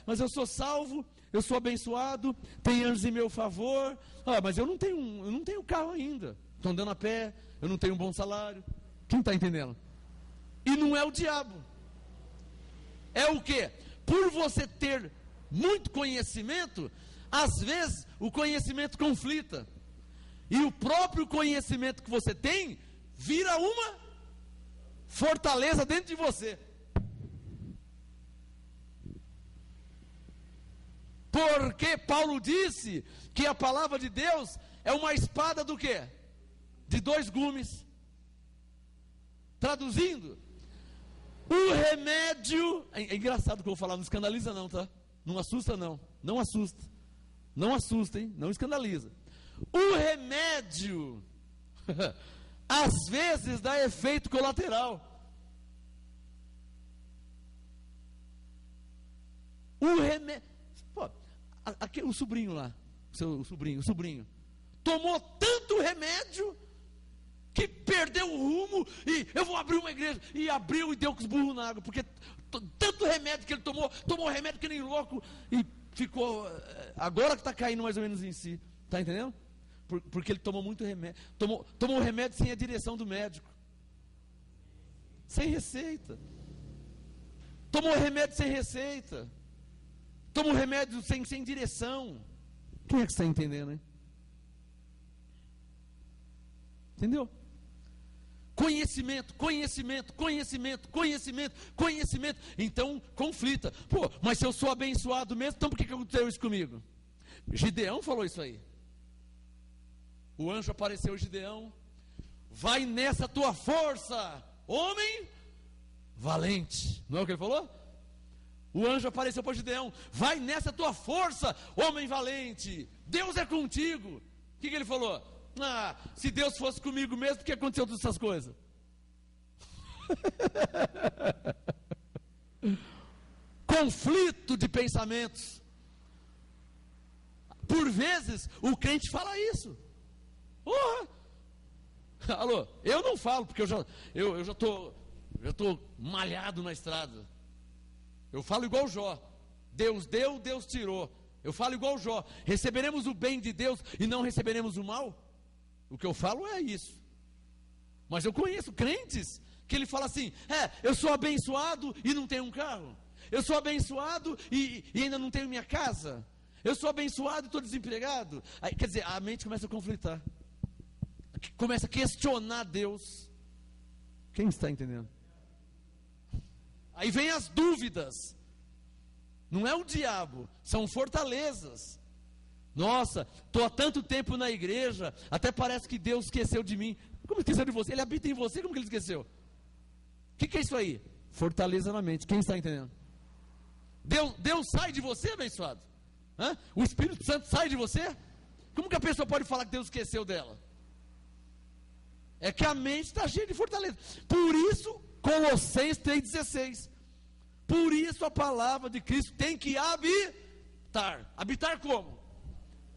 Mas eu sou salvo, eu sou abençoado, tem anjos em meu favor, mas eu não tenho carro ainda, estou andando a pé, eu não tenho um bom salário. Quem está entendendo? E não é o diabo. É o quê? Por você ter muito conhecimento, às vezes o conhecimento conflita. E o próprio conhecimento que você tem vira uma fortaleza dentro de você. Porque Paulo disse que a palavra de Deus é uma espada do quê? De dois gumes. Traduzindo, o remédio, é engraçado o que eu vou falar, não escandaliza não, tá? Não assusta não, não assusta. Não assusta, hein? Não escandaliza. O remédio, às vezes dá efeito colateral. O remédio, aqui, o sobrinho lá, o sobrinho, tomou tanto remédio que perdeu o rumo, e eu vou abrir uma igreja, e abriu e deu com os burros na água, porque tanto remédio que ele tomou remédio que nem louco, e ficou, agora que está caindo mais ou menos em si, está entendendo? Porque ele tomou muito remédio, tomou remédio sem a direção do médico, sem receita, tomou remédio sem receita, tomou remédio sem direção. Quem é que está entendendo, hein? Entendeu? Conhecimento. Então conflita. Mas se eu sou abençoado mesmo, então por que aconteceu isso comigo? Gideão falou isso aí. O anjo apareceu, Gideão: vai nessa tua força, homem valente. Não é o que ele falou? O anjo apareceu para Gideão: vai nessa tua força, homem valente, Deus é contigo. O que ele falou? Se Deus fosse comigo mesmo, por que aconteceu todas essas coisas? Conflito de pensamentos. Por vezes, o crente fala isso. Alô, eu não falo, porque eu já estou malhado na estrada. Eu falo igual Jó. Deus deu, Deus tirou. Eu falo igual Jó. Receberemos o bem de Deus e não receberemos o mal? O que eu falo é isso. Mas eu conheço crentes que ele fala assim: eu sou abençoado e não tenho um carro. Eu sou abençoado e ainda não tenho minha casa. Eu sou abençoado e estou desempregado. Aí, quer dizer, a mente começa a conflitar. Começa a questionar Deus. Quem está entendendo? Aí vem as dúvidas. Não é o diabo, são fortalezas. Nossa, estou há tanto tempo na igreja, até parece que Deus esqueceu de mim. Como esqueceu de você? Ele habita em você, como que ele esqueceu? O que é isso aí? Fortaleza na mente. Quem está entendendo? Deus sai de você, abençoado? O Espírito Santo sai de você? Como que a pessoa pode falar que Deus esqueceu dela? É que a mente está cheia de fortaleza. Por isso, Colossenses 3,16. Por isso a palavra de Cristo tem que habitar. Habitar como?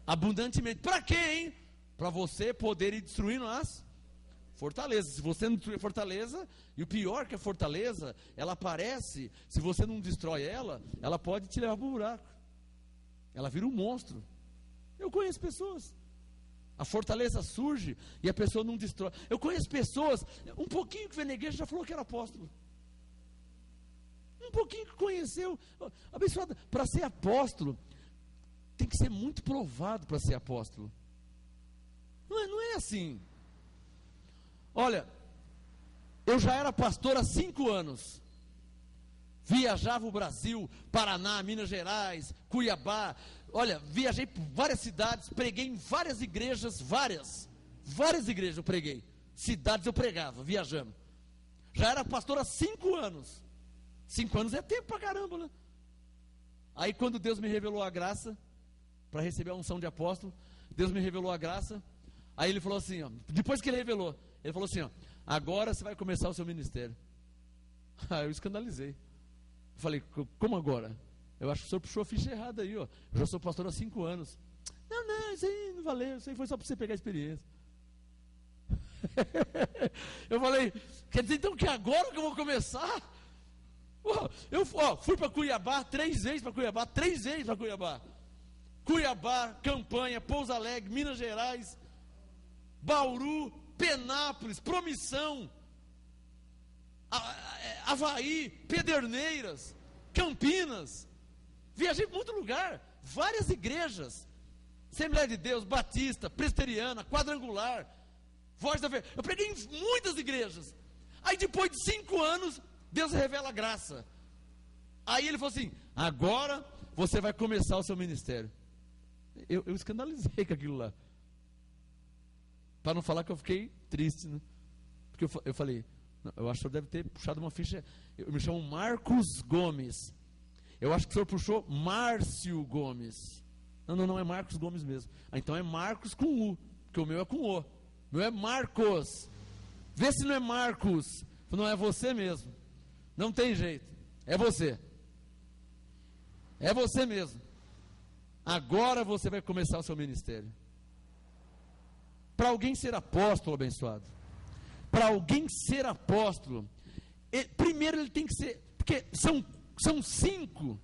Abundantemente. Para quê, hein? Para você poder ir destruindo as fortalezas. Se você não destruir a fortaleza, e o pior que a fortaleza, ela aparece, se você não destrói ela, ela pode te levar para o buraco. Ela vira um monstro. Eu conheço pessoas. A fortaleza surge e a pessoa não destrói. Eu conheço pessoas, um pouquinho que veio na igreja já falou que era apóstolo. Um pouquinho que conheceu. Abençoado, para ser apóstolo, tem que ser muito provado para ser apóstolo. Não é assim. Olha, eu já era pastor há 5 anos. Viajava o Brasil, Paraná, Minas Gerais, Cuiabá. Olha, viajei por várias cidades, preguei em várias igrejas, várias igrejas eu preguei. Cidades eu pregava, viajando. Já era pastor há 5 anos. 5 anos é tempo pra caramba, né? Aí quando Deus me revelou a graça, para receber a unção de apóstolo, Deus me revelou a graça. Aí ele falou assim, depois que ele revelou, ele falou assim, agora você vai começar o seu ministério. Aí eu escandalizei. Eu falei, como agora? Eu acho que o senhor puxou a ficha errada aí, Eu já sou pastor há 5 anos. Não, isso aí não valeu, isso aí foi só para você pegar a experiência. Eu falei, quer dizer então que agora que eu vou começar? Eu fui para Cuiabá 3 vezes para Cuiabá, 3 vezes para Cuiabá. Cuiabá, Campanha, Pouso Alegre, Minas Gerais, Bauru, Penápolis, Promissão, Avaí, Pederneiras, Campinas. Viajei para muito lugar, várias igrejas. Assembleia de Deus, Batista, Presbiteriana, Quadrangular, Voz da Verdade. Eu preguei em muitas igrejas. Aí depois de 5 anos, Deus revela a graça. Aí ele falou assim, agora você vai começar o seu ministério. Eu escandalizei com aquilo lá. Para não falar que eu fiquei triste, né? Porque eu falei, eu acho que o senhor deve ter puxado uma ficha. Eu me chamo Marcos Gomes. Eu acho que o senhor puxou Márcio Gomes. Não é Marcos Gomes mesmo. Então é Marcos com U, porque o meu é com O. O meu é Marcos. Vê se não é Marcos. Não é você mesmo. Não tem jeito. É você. É você mesmo. Agora você vai começar o seu ministério. Para alguém ser apóstolo, abençoado, para alguém ser apóstolo, primeiro ele tem que ser, porque são 5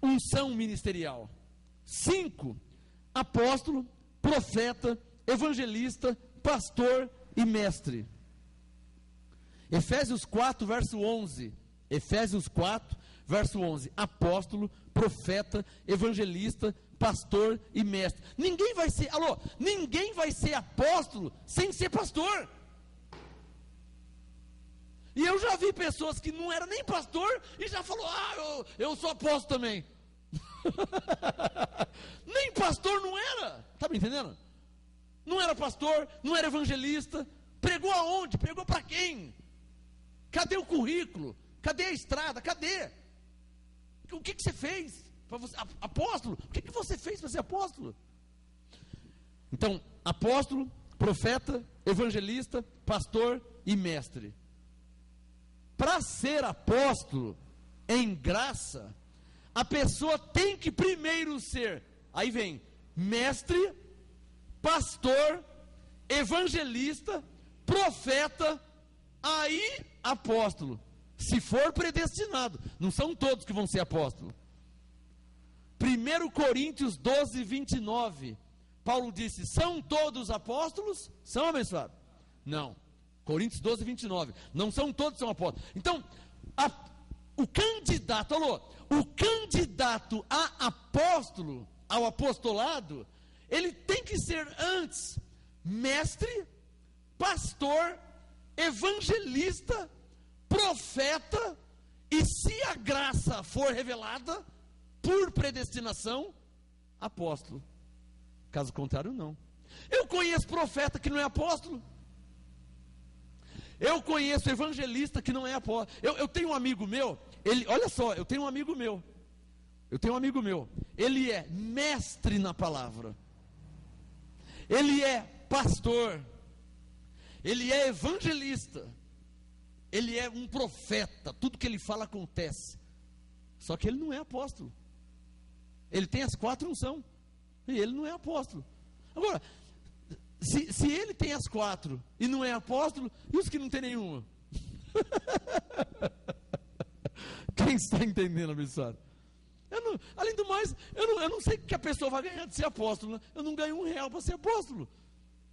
unção ministerial. 5: apóstolo, profeta, evangelista, pastor e mestre. Efésios 4, verso 11. Efésios 4, verso 11. Apóstolo, profeta, evangelista, pastor e mestre. Ninguém vai ser apóstolo sem ser pastor. E eu já vi pessoas que não eram nem pastor e já falou, eu sou apóstolo também. Nem pastor não era, tá me entendendo? Não era pastor, não era evangelista. Pregou aonde? Pregou para quem? Cadê o currículo? Cadê a estrada? Cadê? O que você fez para você, apóstolo? O que você fez para ser apóstolo? Então, apóstolo, profeta, evangelista, pastor e mestre. Para ser apóstolo em graça, a pessoa tem que primeiro ser, aí vem, mestre, pastor, evangelista, profeta, aí apóstolo, se for predestinado. Não são todos que vão ser apóstolos. 1 Coríntios 12, 29, Paulo disse, são todos apóstolos? São, abençoados? Não. Coríntios 12, 29, não são todos são apóstolos. Então, o candidato a apóstolo, ao apostolado, ele tem que ser antes mestre, pastor, evangelista, profeta, e se a graça for revelada, por predestinação, apóstolo. Caso contrário, não. Eu conheço profeta que não é apóstolo. Eu conheço evangelista que não é apóstolo. Eu tenho um amigo meu, olha só, eu tenho um amigo meu, ele é mestre na palavra, ele é pastor, ele é evangelista, ele é um profeta, tudo que ele fala acontece, só que ele não é apóstolo. Ele tem as 4 unções, e ele não é apóstolo. Agora, se ele tem as 4 e não é apóstolo, e os que não tem nenhuma? Quem está entendendo, abençoado? Além do mais, eu não sei o que a pessoa vai ganhar de ser apóstolo, né? Eu não ganho R$1 para ser apóstolo.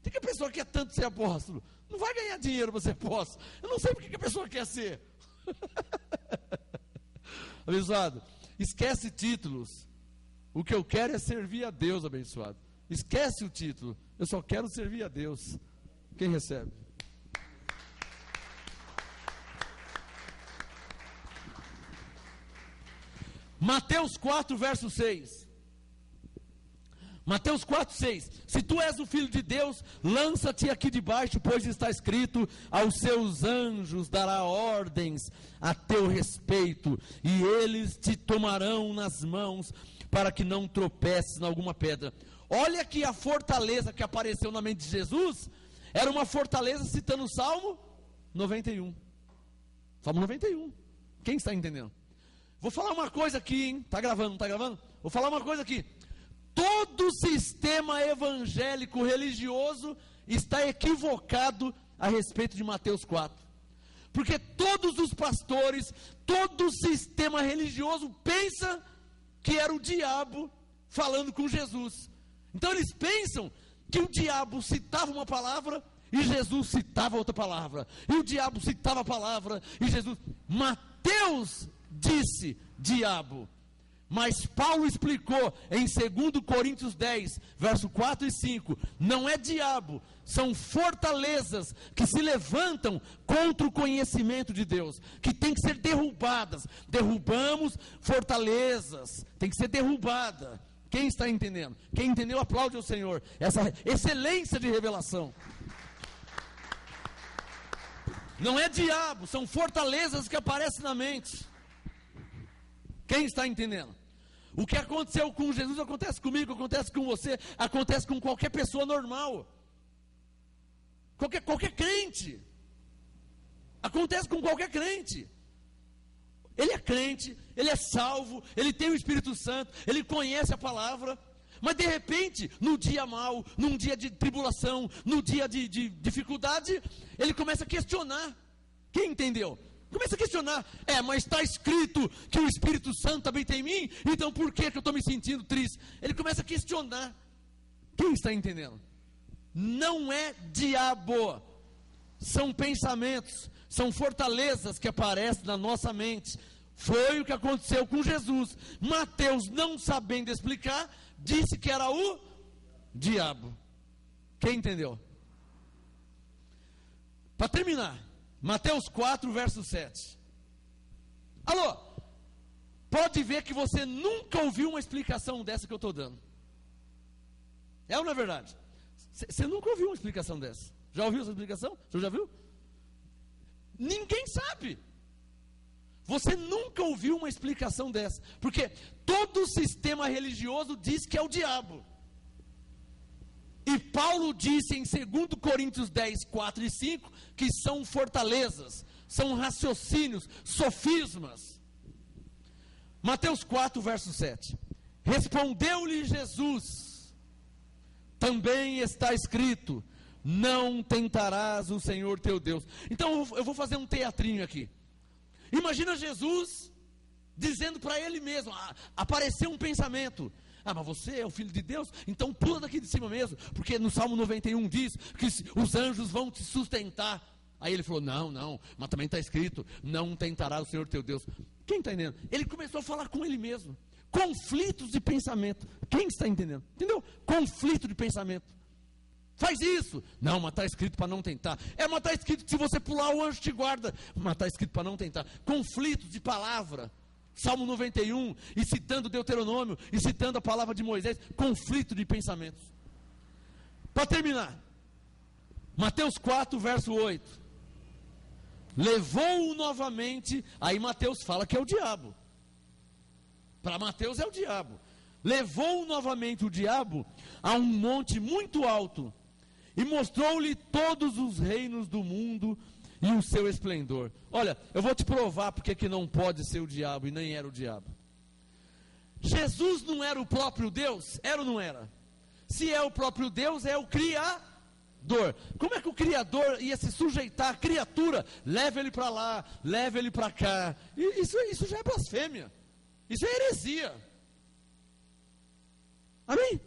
O que a pessoa quer tanto ser apóstolo? Não vai ganhar dinheiro para ser apóstolo. Eu não sei porque que a pessoa quer ser. Abençoado, esquece títulos. O que eu quero é servir a Deus, abençoado. Esquece o título. Eu só quero servir a Deus. Quem recebe? Mateus 4, verso 6. Mateus 4, 6. Se tu és o filho de Deus, lança-te aqui debaixo, pois está escrito, aos seus anjos dará ordens a teu respeito, e eles te tomarão nas mãos, para que não tropeces em alguma pedra. Olha que a fortaleza que apareceu na mente de Jesus, era uma fortaleza citando o Salmo 91. Salmo 91. Quem está entendendo? Vou falar uma coisa aqui, hein? Está gravando, não está gravando? Vou falar uma coisa aqui. Todo sistema evangélico religioso está equivocado a respeito de Mateus 4. Porque todos os pastores, todo o sistema religioso pensa que era o diabo falando com Jesus. Então eles pensam que o diabo citava uma palavra e Jesus citava outra palavra. E o diabo citava a palavra e Jesus... Mateus disse diabo. Mas Paulo explicou em 2 Coríntios 10, verso 4 e 5, não é diabo, são fortalezas que se levantam contra o conhecimento de Deus, que tem que ser derrubadas. Derrubamos fortalezas, tem que ser derrubada. Quem está entendendo? Quem entendeu, aplaude ao Senhor, essa excelência de revelação. Não é diabo, são fortalezas que aparecem na mente. Quem está entendendo? O que aconteceu com Jesus acontece comigo, acontece com você, acontece com qualquer pessoa normal. Qualquer crente. Acontece com qualquer crente. Ele é crente, ele é salvo, ele tem o Espírito Santo, ele conhece a palavra, mas de repente, no dia mau, num dia de tribulação, no dia de dificuldade, ele começa a questionar. Quem entendeu? Começa a questionar, mas está escrito que o Espírito Santo habita em mim, então por que eu estou me sentindo triste? Ele começa a questionar. Quem está entendendo? Não é diabo, são pensamentos, são fortalezas que aparecem na nossa mente. Foi o que aconteceu com Jesus. Mateus, não sabendo explicar, disse que era o diabo. Quem entendeu? Para terminar, Mateus 4, verso 7. Alô, pode ver que você nunca ouviu uma explicação dessa que eu estou dando. É ou não é verdade? Você nunca ouviu uma explicação dessa. Já ouviu essa explicação? Você já viu? Ninguém sabe. Você nunca ouviu uma explicação dessa. Porque todo o sistema religioso diz que é o diabo. E Paulo disse em 2 Coríntios 10, 4 e 5, que são fortalezas, são raciocínios, sofismas. Mateus 4, verso 7. Respondeu-lhe Jesus: também está escrito, não tentarás o Senhor teu Deus. Então eu vou fazer um teatrinho aqui. Imagina Jesus dizendo para ele mesmo, apareceu um pensamento: mas você é o Filho de Deus, então pula daqui de cima mesmo, porque no Salmo 91 diz que os anjos vão te sustentar. Aí ele falou, não, mas também está escrito, não tentará o Senhor teu Deus. Quem está entendendo? Ele começou a falar com ele mesmo, conflitos de pensamento. Quem está entendendo? Entendeu? Conflito de pensamento. Faz isso. Não, mas está escrito para não tentar. Mas está escrito que se você pular o anjo te guarda. Mas está escrito para não tentar. Conflitos de palavra. Salmo 91, e citando Deuteronômio, e citando a palavra de Moisés, conflito de pensamentos. Para terminar, Mateus 4, verso 8. Levou-o novamente, aí Mateus fala que é o diabo. Para Mateus é o diabo. Levou novamente o diabo a um monte muito alto, e mostrou-lhe todos os reinos do mundo, e o seu esplendor. Olha, eu vou te provar porque que não pode ser o diabo e nem era o diabo. Jesus não era o próprio Deus? Era ou não era? Se é o próprio Deus, é o Criador. Como é que o Criador ia se sujeitar à criatura? Leva ele para lá, leva ele para cá. Isso já é blasfêmia. Isso é heresia. Amém?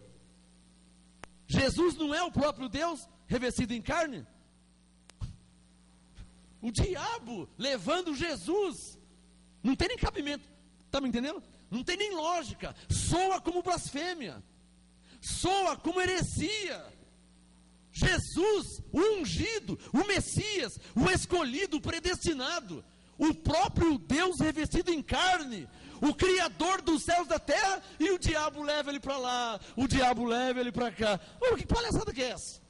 Jesus não é o próprio Deus revestido em carne? O diabo levando Jesus, não tem nem cabimento, está me entendendo? Não tem nem lógica, soa como blasfêmia, soa como heresia. Jesus, o ungido, o Messias, o escolhido, o predestinado, o próprio Deus revestido em carne, o Criador dos céus e da terra, e o diabo leva ele para lá, o diabo leva ele para cá. Que palhaçada que é essa?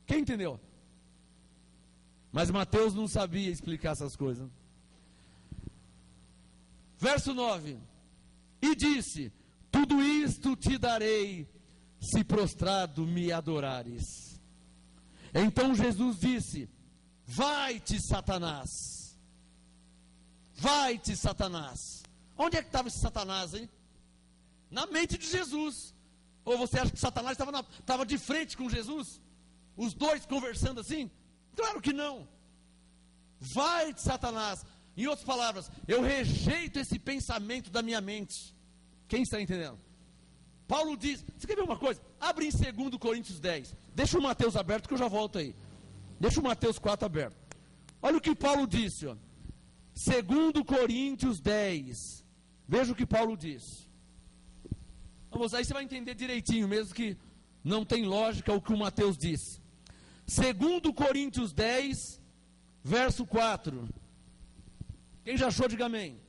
Quem entendeu? Mas Mateus não sabia explicar essas coisas. Verso 9. E disse, tudo isto te darei, se prostrado me adorares. Então Jesus disse, vai-te Satanás. Vai-te Satanás. Onde é que estava esse Satanás, hein? Na mente de Jesus. Ou você acha que Satanás estava de frente com Jesus? Os dois conversando assim? Claro que não. Vai-te Satanás. Em outras palavras, eu rejeito esse pensamento da minha mente. Quem está entendendo? Paulo diz, você quer ver uma coisa? Abre em 2 Coríntios 10. Deixa o Mateus aberto que eu já volto aí. Deixa o Mateus 4 aberto. Olha o que Paulo disse, ó. 2 Coríntios 10. Veja o que Paulo diz. Vamos, aí você vai entender direitinho, mesmo que não tem lógica o que o Mateus diz. 2 Coríntios 10, verso 4. Quem já achou, diga amém.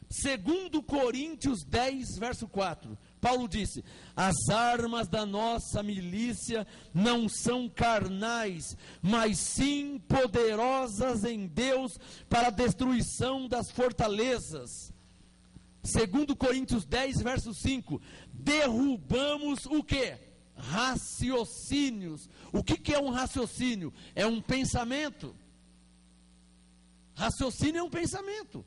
2 Coríntios 10, verso 4. Paulo disse, as armas da nossa milícia não são carnais, mas sim poderosas em Deus para a destruição das fortalezas. 2 Coríntios 10, verso 5. Derrubamos o quê? Raciocínios. O que é um raciocínio? É um pensamento. Raciocínio é um pensamento.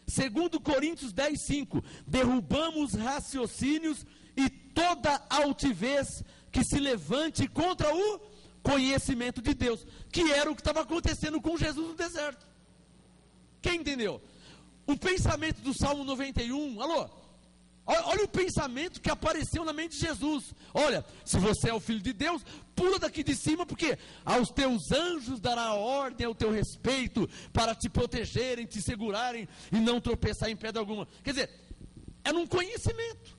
2 Coríntios 10, 5. Derrubamos raciocínios e toda altivez que se levante contra o conhecimento de Deus, que era o que estava acontecendo com Jesus no deserto. Quem entendeu? O pensamento do Salmo 91, alô? Olha o pensamento que apareceu na mente de Jesus. Olha, se você é o Filho de Deus, pula daqui de cima, porque aos teus anjos dará ordem ao teu respeito, para te protegerem, te segurarem, e não tropeçar em pedra alguma. Quer dizer, era um conhecimento.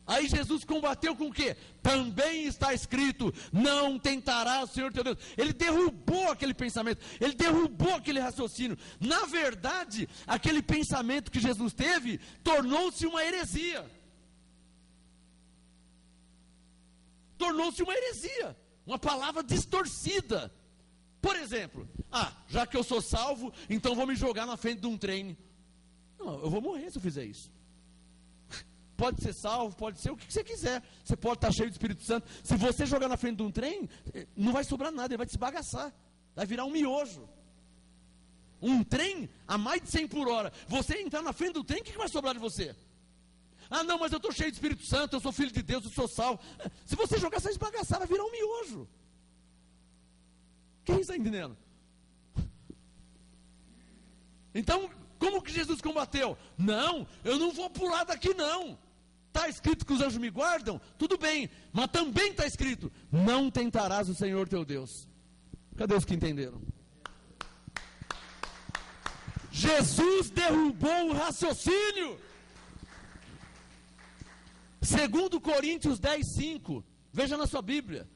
Aí Jesus combateu com o quê? Também está escrito, não tentará o Senhor teu Deus. Ele derrubou aquele pensamento, ele derrubou aquele raciocínio. Na verdade, aquele pensamento que Jesus teve, tornou-se uma heresia. Tornou-se uma heresia, uma palavra distorcida. Por exemplo, já que eu sou salvo, então vou me jogar na frente de um trem. Não, eu vou morrer se eu fizer isso. Pode ser salvo, pode ser o que você quiser. Você pode estar cheio do Espírito Santo. Se você jogar na frente de um trem, não vai sobrar nada, ele vai te esbagaçar. Vai virar um miojo. Um trem a mais de 100 por hora. Você entrar na frente do trem, o que vai sobrar de você? Ah, não, mas eu estou cheio de Espírito Santo, eu sou filho de Deus, eu sou salvo. Se você jogar essa esbagaçada, vai virar um miojo. Quem está entendendo? Então, como que Jesus combateu? Não, eu não vou pular daqui não. Está escrito que os anjos me guardam? Tudo bem, mas também está escrito, não tentarás o Senhor teu Deus. Cadê os que entenderam? Jesus derrubou o raciocínio. 2 Coríntios 10:5, veja na sua Bíblia.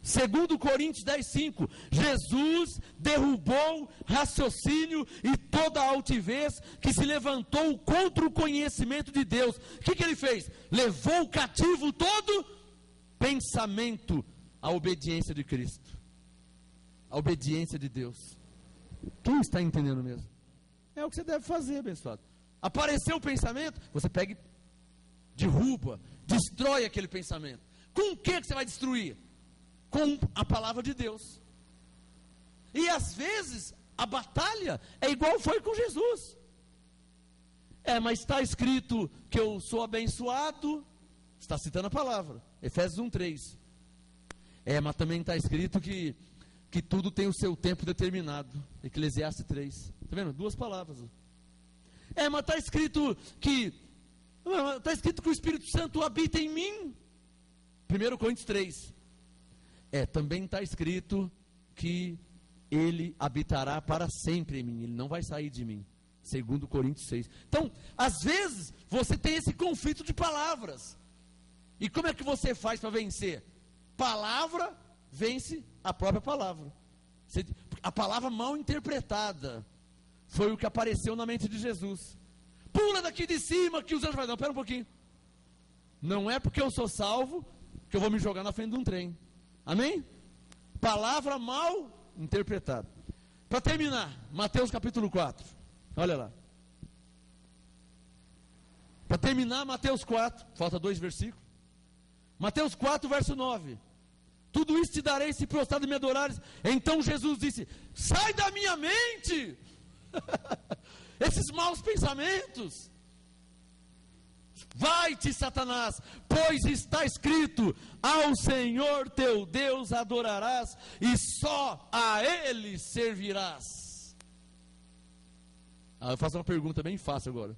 2 Coríntios 10:5, Jesus derrubou raciocínio e toda a altivez que se levantou contra o conhecimento de Deus. O que ele fez? Levou cativo todo pensamento à obediência de Cristo, à obediência de Deus. Quem está entendendo mesmo? É o que você deve fazer, abençoado. Apareceu o pensamento, você pega e derruba, destrói aquele pensamento. Com o que você vai destruir? Com a palavra de Deus. E às vezes a batalha é igual foi com Jesus. Mas está escrito que eu sou abençoado. Está citando a palavra, Efésios 1:3. Mas também está escrito que tudo tem o seu tempo determinado, Eclesiastes 3. Está vendo? Duas palavras. Mas está escrito que o Espírito Santo habita em mim, 1 Coríntios 3. Também está escrito que ele habitará para sempre em mim, ele não vai sair de mim, 2 Coríntios 6. Então, às vezes, você tem esse conflito de palavras, e como é que você faz para vencer? Palavra vence a própria palavra. A palavra mal interpretada foi o que apareceu na mente de Jesus. Pula daqui de cima que os anjos vão. Não, pera um pouquinho. Não é porque eu sou salvo que eu vou me jogar na frente de um trem. Amém? Palavra mal interpretada. Para terminar, Mateus capítulo 4. Olha lá. Para terminar, Mateus 4. Falta 2 versículos. Mateus 4, verso 9. Tudo isso te darei se prostrado me adorares. Então Jesus disse: sai da minha mente esses maus pensamentos. Vai-te, Satanás, pois está escrito: ao Senhor teu Deus adorarás e só a Ele servirás. Eu faço uma pergunta bem fácil agora.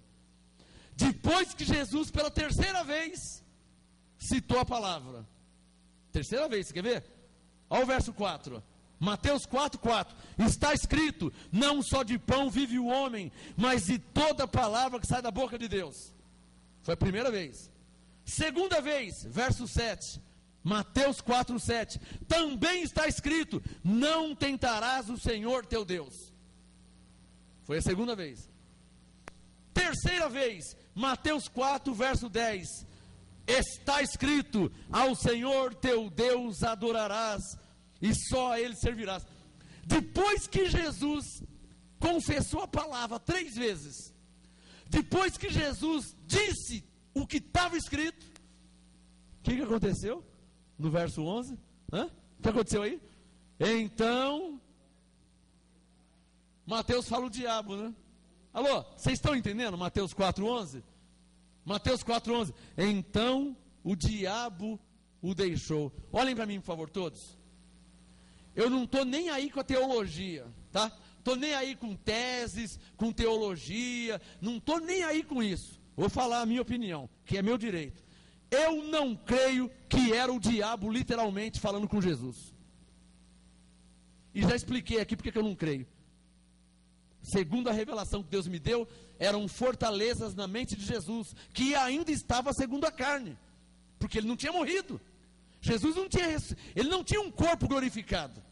Depois que Jesus pela terceira vez citou a palavra, terceira vez, você quer ver? Olha o verso 4, Mateus 4:4, está escrito: não só de pão vive o homem, mas de toda palavra que sai da boca de Deus. Foi a primeira vez. Segunda vez, verso 7, Mateus 4:7, também está escrito: não tentarás o Senhor teu Deus. Foi a segunda vez. Terceira vez, Mateus 4, verso 10, está escrito: ao Senhor teu Deus adorarás e só a Ele servirás. Depois que Jesus confessou a palavra 3 vezes, depois que Jesus disse o que estava escrito, o que aconteceu? No verso 11, o que aconteceu aí? Então, Mateus fala o diabo, né? Alô, vocês estão entendendo Mateus 4:11? Mateus 4:11, então o diabo o deixou. Olhem para mim, por favor, todos. Eu não estou nem aí com a teologia, tá? Estou nem aí com teses, com teologia, não estou nem aí com isso. Vou falar a minha opinião, que é meu direito. Eu não creio que era o diabo literalmente falando com Jesus. E já expliquei aqui porque que eu não creio. Segundo a revelação que Deus me deu, eram fortalezas na mente de Jesus, que ainda estava segundo a carne, porque ele não tinha morrido. Jesus ele não tinha um corpo glorificado.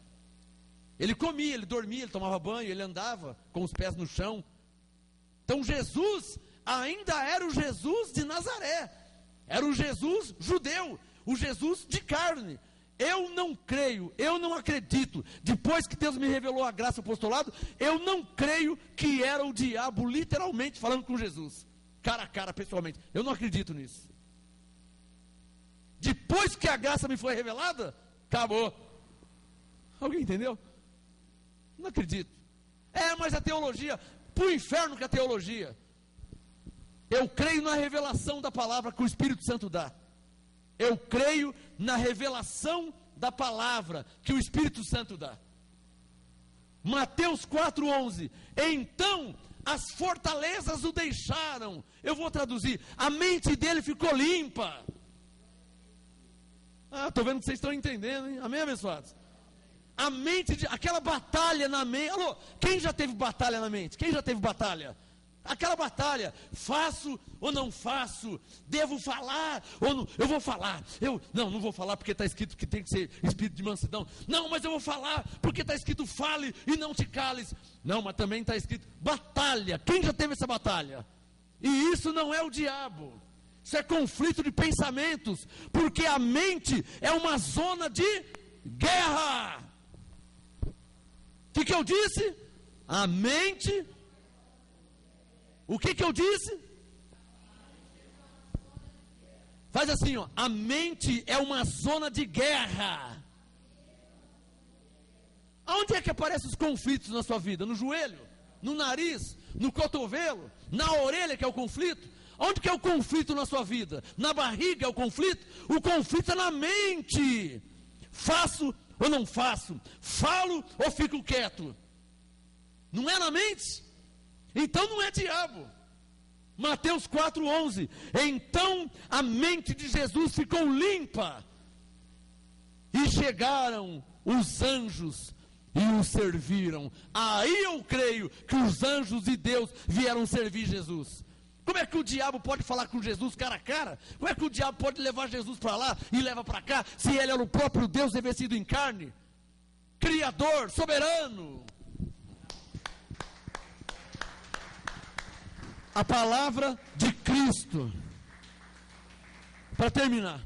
Ele comia, ele dormia, ele tomava banho, ele andava com os pés no chão. Então Jesus ainda era o Jesus de Nazaré, era o Jesus judeu, o Jesus de carne. Eu não creio, eu não acredito, depois que Deus me revelou a graça e o apostolado, eu não creio que era o diabo literalmente falando com Jesus, cara a cara, pessoalmente. Eu não acredito nisso. Depois que a graça me foi revelada, acabou. Alguém entendeu? Não acredito. Mas a teologia, para o inferno que a teologia. Eu creio na revelação da palavra que o Espírito Santo dá. Eu creio na revelação da palavra que o Espírito Santo dá. Mateus 4,11. Então as fortalezas o deixaram. Eu vou traduzir. A mente dele ficou limpa. Estou vendo que vocês estão entendendo, hein? Amém, abençoados? A mente, aquela batalha na mente. Alô, quem já teve batalha na mente? Quem já teve batalha? Aquela batalha, faço ou não faço, devo falar ou não, eu vou falar, não vou falar porque está escrito que tem que ser espírito de mansidão, não, mas eu vou falar porque está escrito fale e não te cales, não, mas também está escrito batalha, quem já teve essa batalha? E isso não é o diabo, isso é conflito de pensamentos, porque a mente é uma zona de guerra. O que eu disse? A mente... O que eu disse? Faz assim, ó. A mente é uma zona de guerra. Aonde é que aparecem os conflitos na sua vida? No joelho? No nariz? No cotovelo? Na orelha que é o conflito? Onde que é o conflito na sua vida? Na barriga é o conflito? O conflito é na mente. Faço ou não faço? Falo ou fico quieto? Não é na mente? Então não é diabo. Mateus 4,11. Então a mente de Jesus ficou limpa. E chegaram os anjos e o serviram. Aí eu creio que os anjos de Deus vieram servir Jesus. Como é que o diabo pode falar com Jesus cara a cara? Como é que o diabo pode levar Jesus para lá e leva para cá, se ele era o próprio Deus revestido em carne? Criador, soberano. A palavra de Cristo. Para terminar,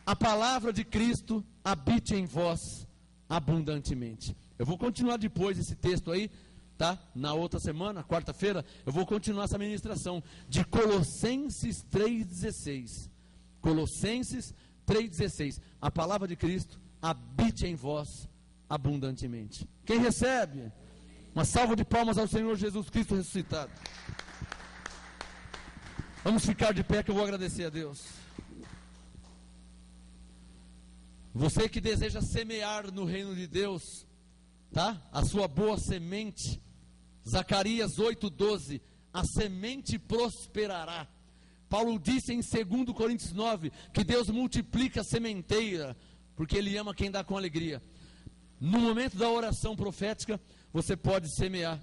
a palavra de Cristo habite em vós abundantemente. Eu vou continuar depois esse texto aí, tá? Na outra semana, quarta-feira, eu vou continuar essa ministração de Colossenses 3,16. Colossenses 3,16. A palavra de Cristo habite em vós abundantemente. Quem recebe? Uma salva de palmas ao Senhor Jesus Cristo ressuscitado. Vamos ficar de pé que eu vou agradecer a Deus. Você que deseja semear no reino de Deus, tá? A sua boa semente. Zacarias 8,12. A semente prosperará. Paulo disse em 2 Coríntios 9 que Deus multiplica a sementeira, porque Ele ama quem dá com alegria. No momento da oração profética, você pode semear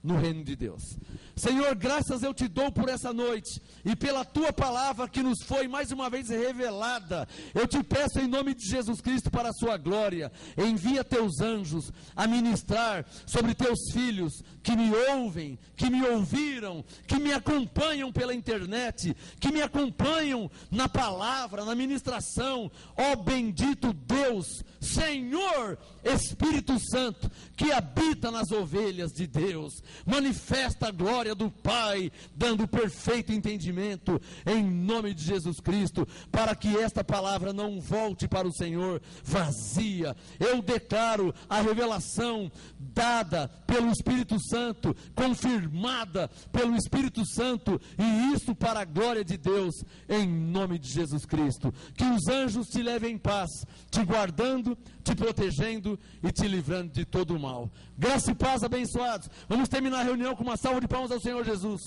no reino de Deus. Senhor, graças eu te dou por essa noite e pela tua palavra que nos foi mais uma vez revelada. Eu te peço em nome de Jesus Cristo para a sua glória, envia teus anjos a ministrar sobre teus filhos que me ouvem, que me ouviram, que me acompanham pela internet, que me acompanham na palavra, na ministração. Ó bendito Deus, Senhor Espírito Santo, que habita nas ovelhas de Deus, manifesta a glória do Pai, dando perfeito entendimento em nome de Jesus Cristo, para que esta palavra não volte para o Senhor vazia. Eu declaro a revelação dada pelo Espírito Santo, confirmada pelo Espírito Santo, e isso para a glória de Deus, em nome de Jesus Cristo. Que os anjos te levem em paz, te guardando, te protegendo e te livrando de todo o mal. Graça e paz, abençoados. Vamos terminar a reunião com uma salva de palmas ao Senhor Jesus.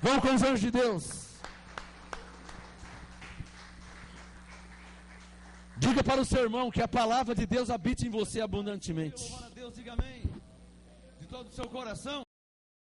Vamos com os anjos de Deus. Diga para o seu irmão que a palavra de Deus habite em você abundantemente. Diga amém. De todo o seu coração.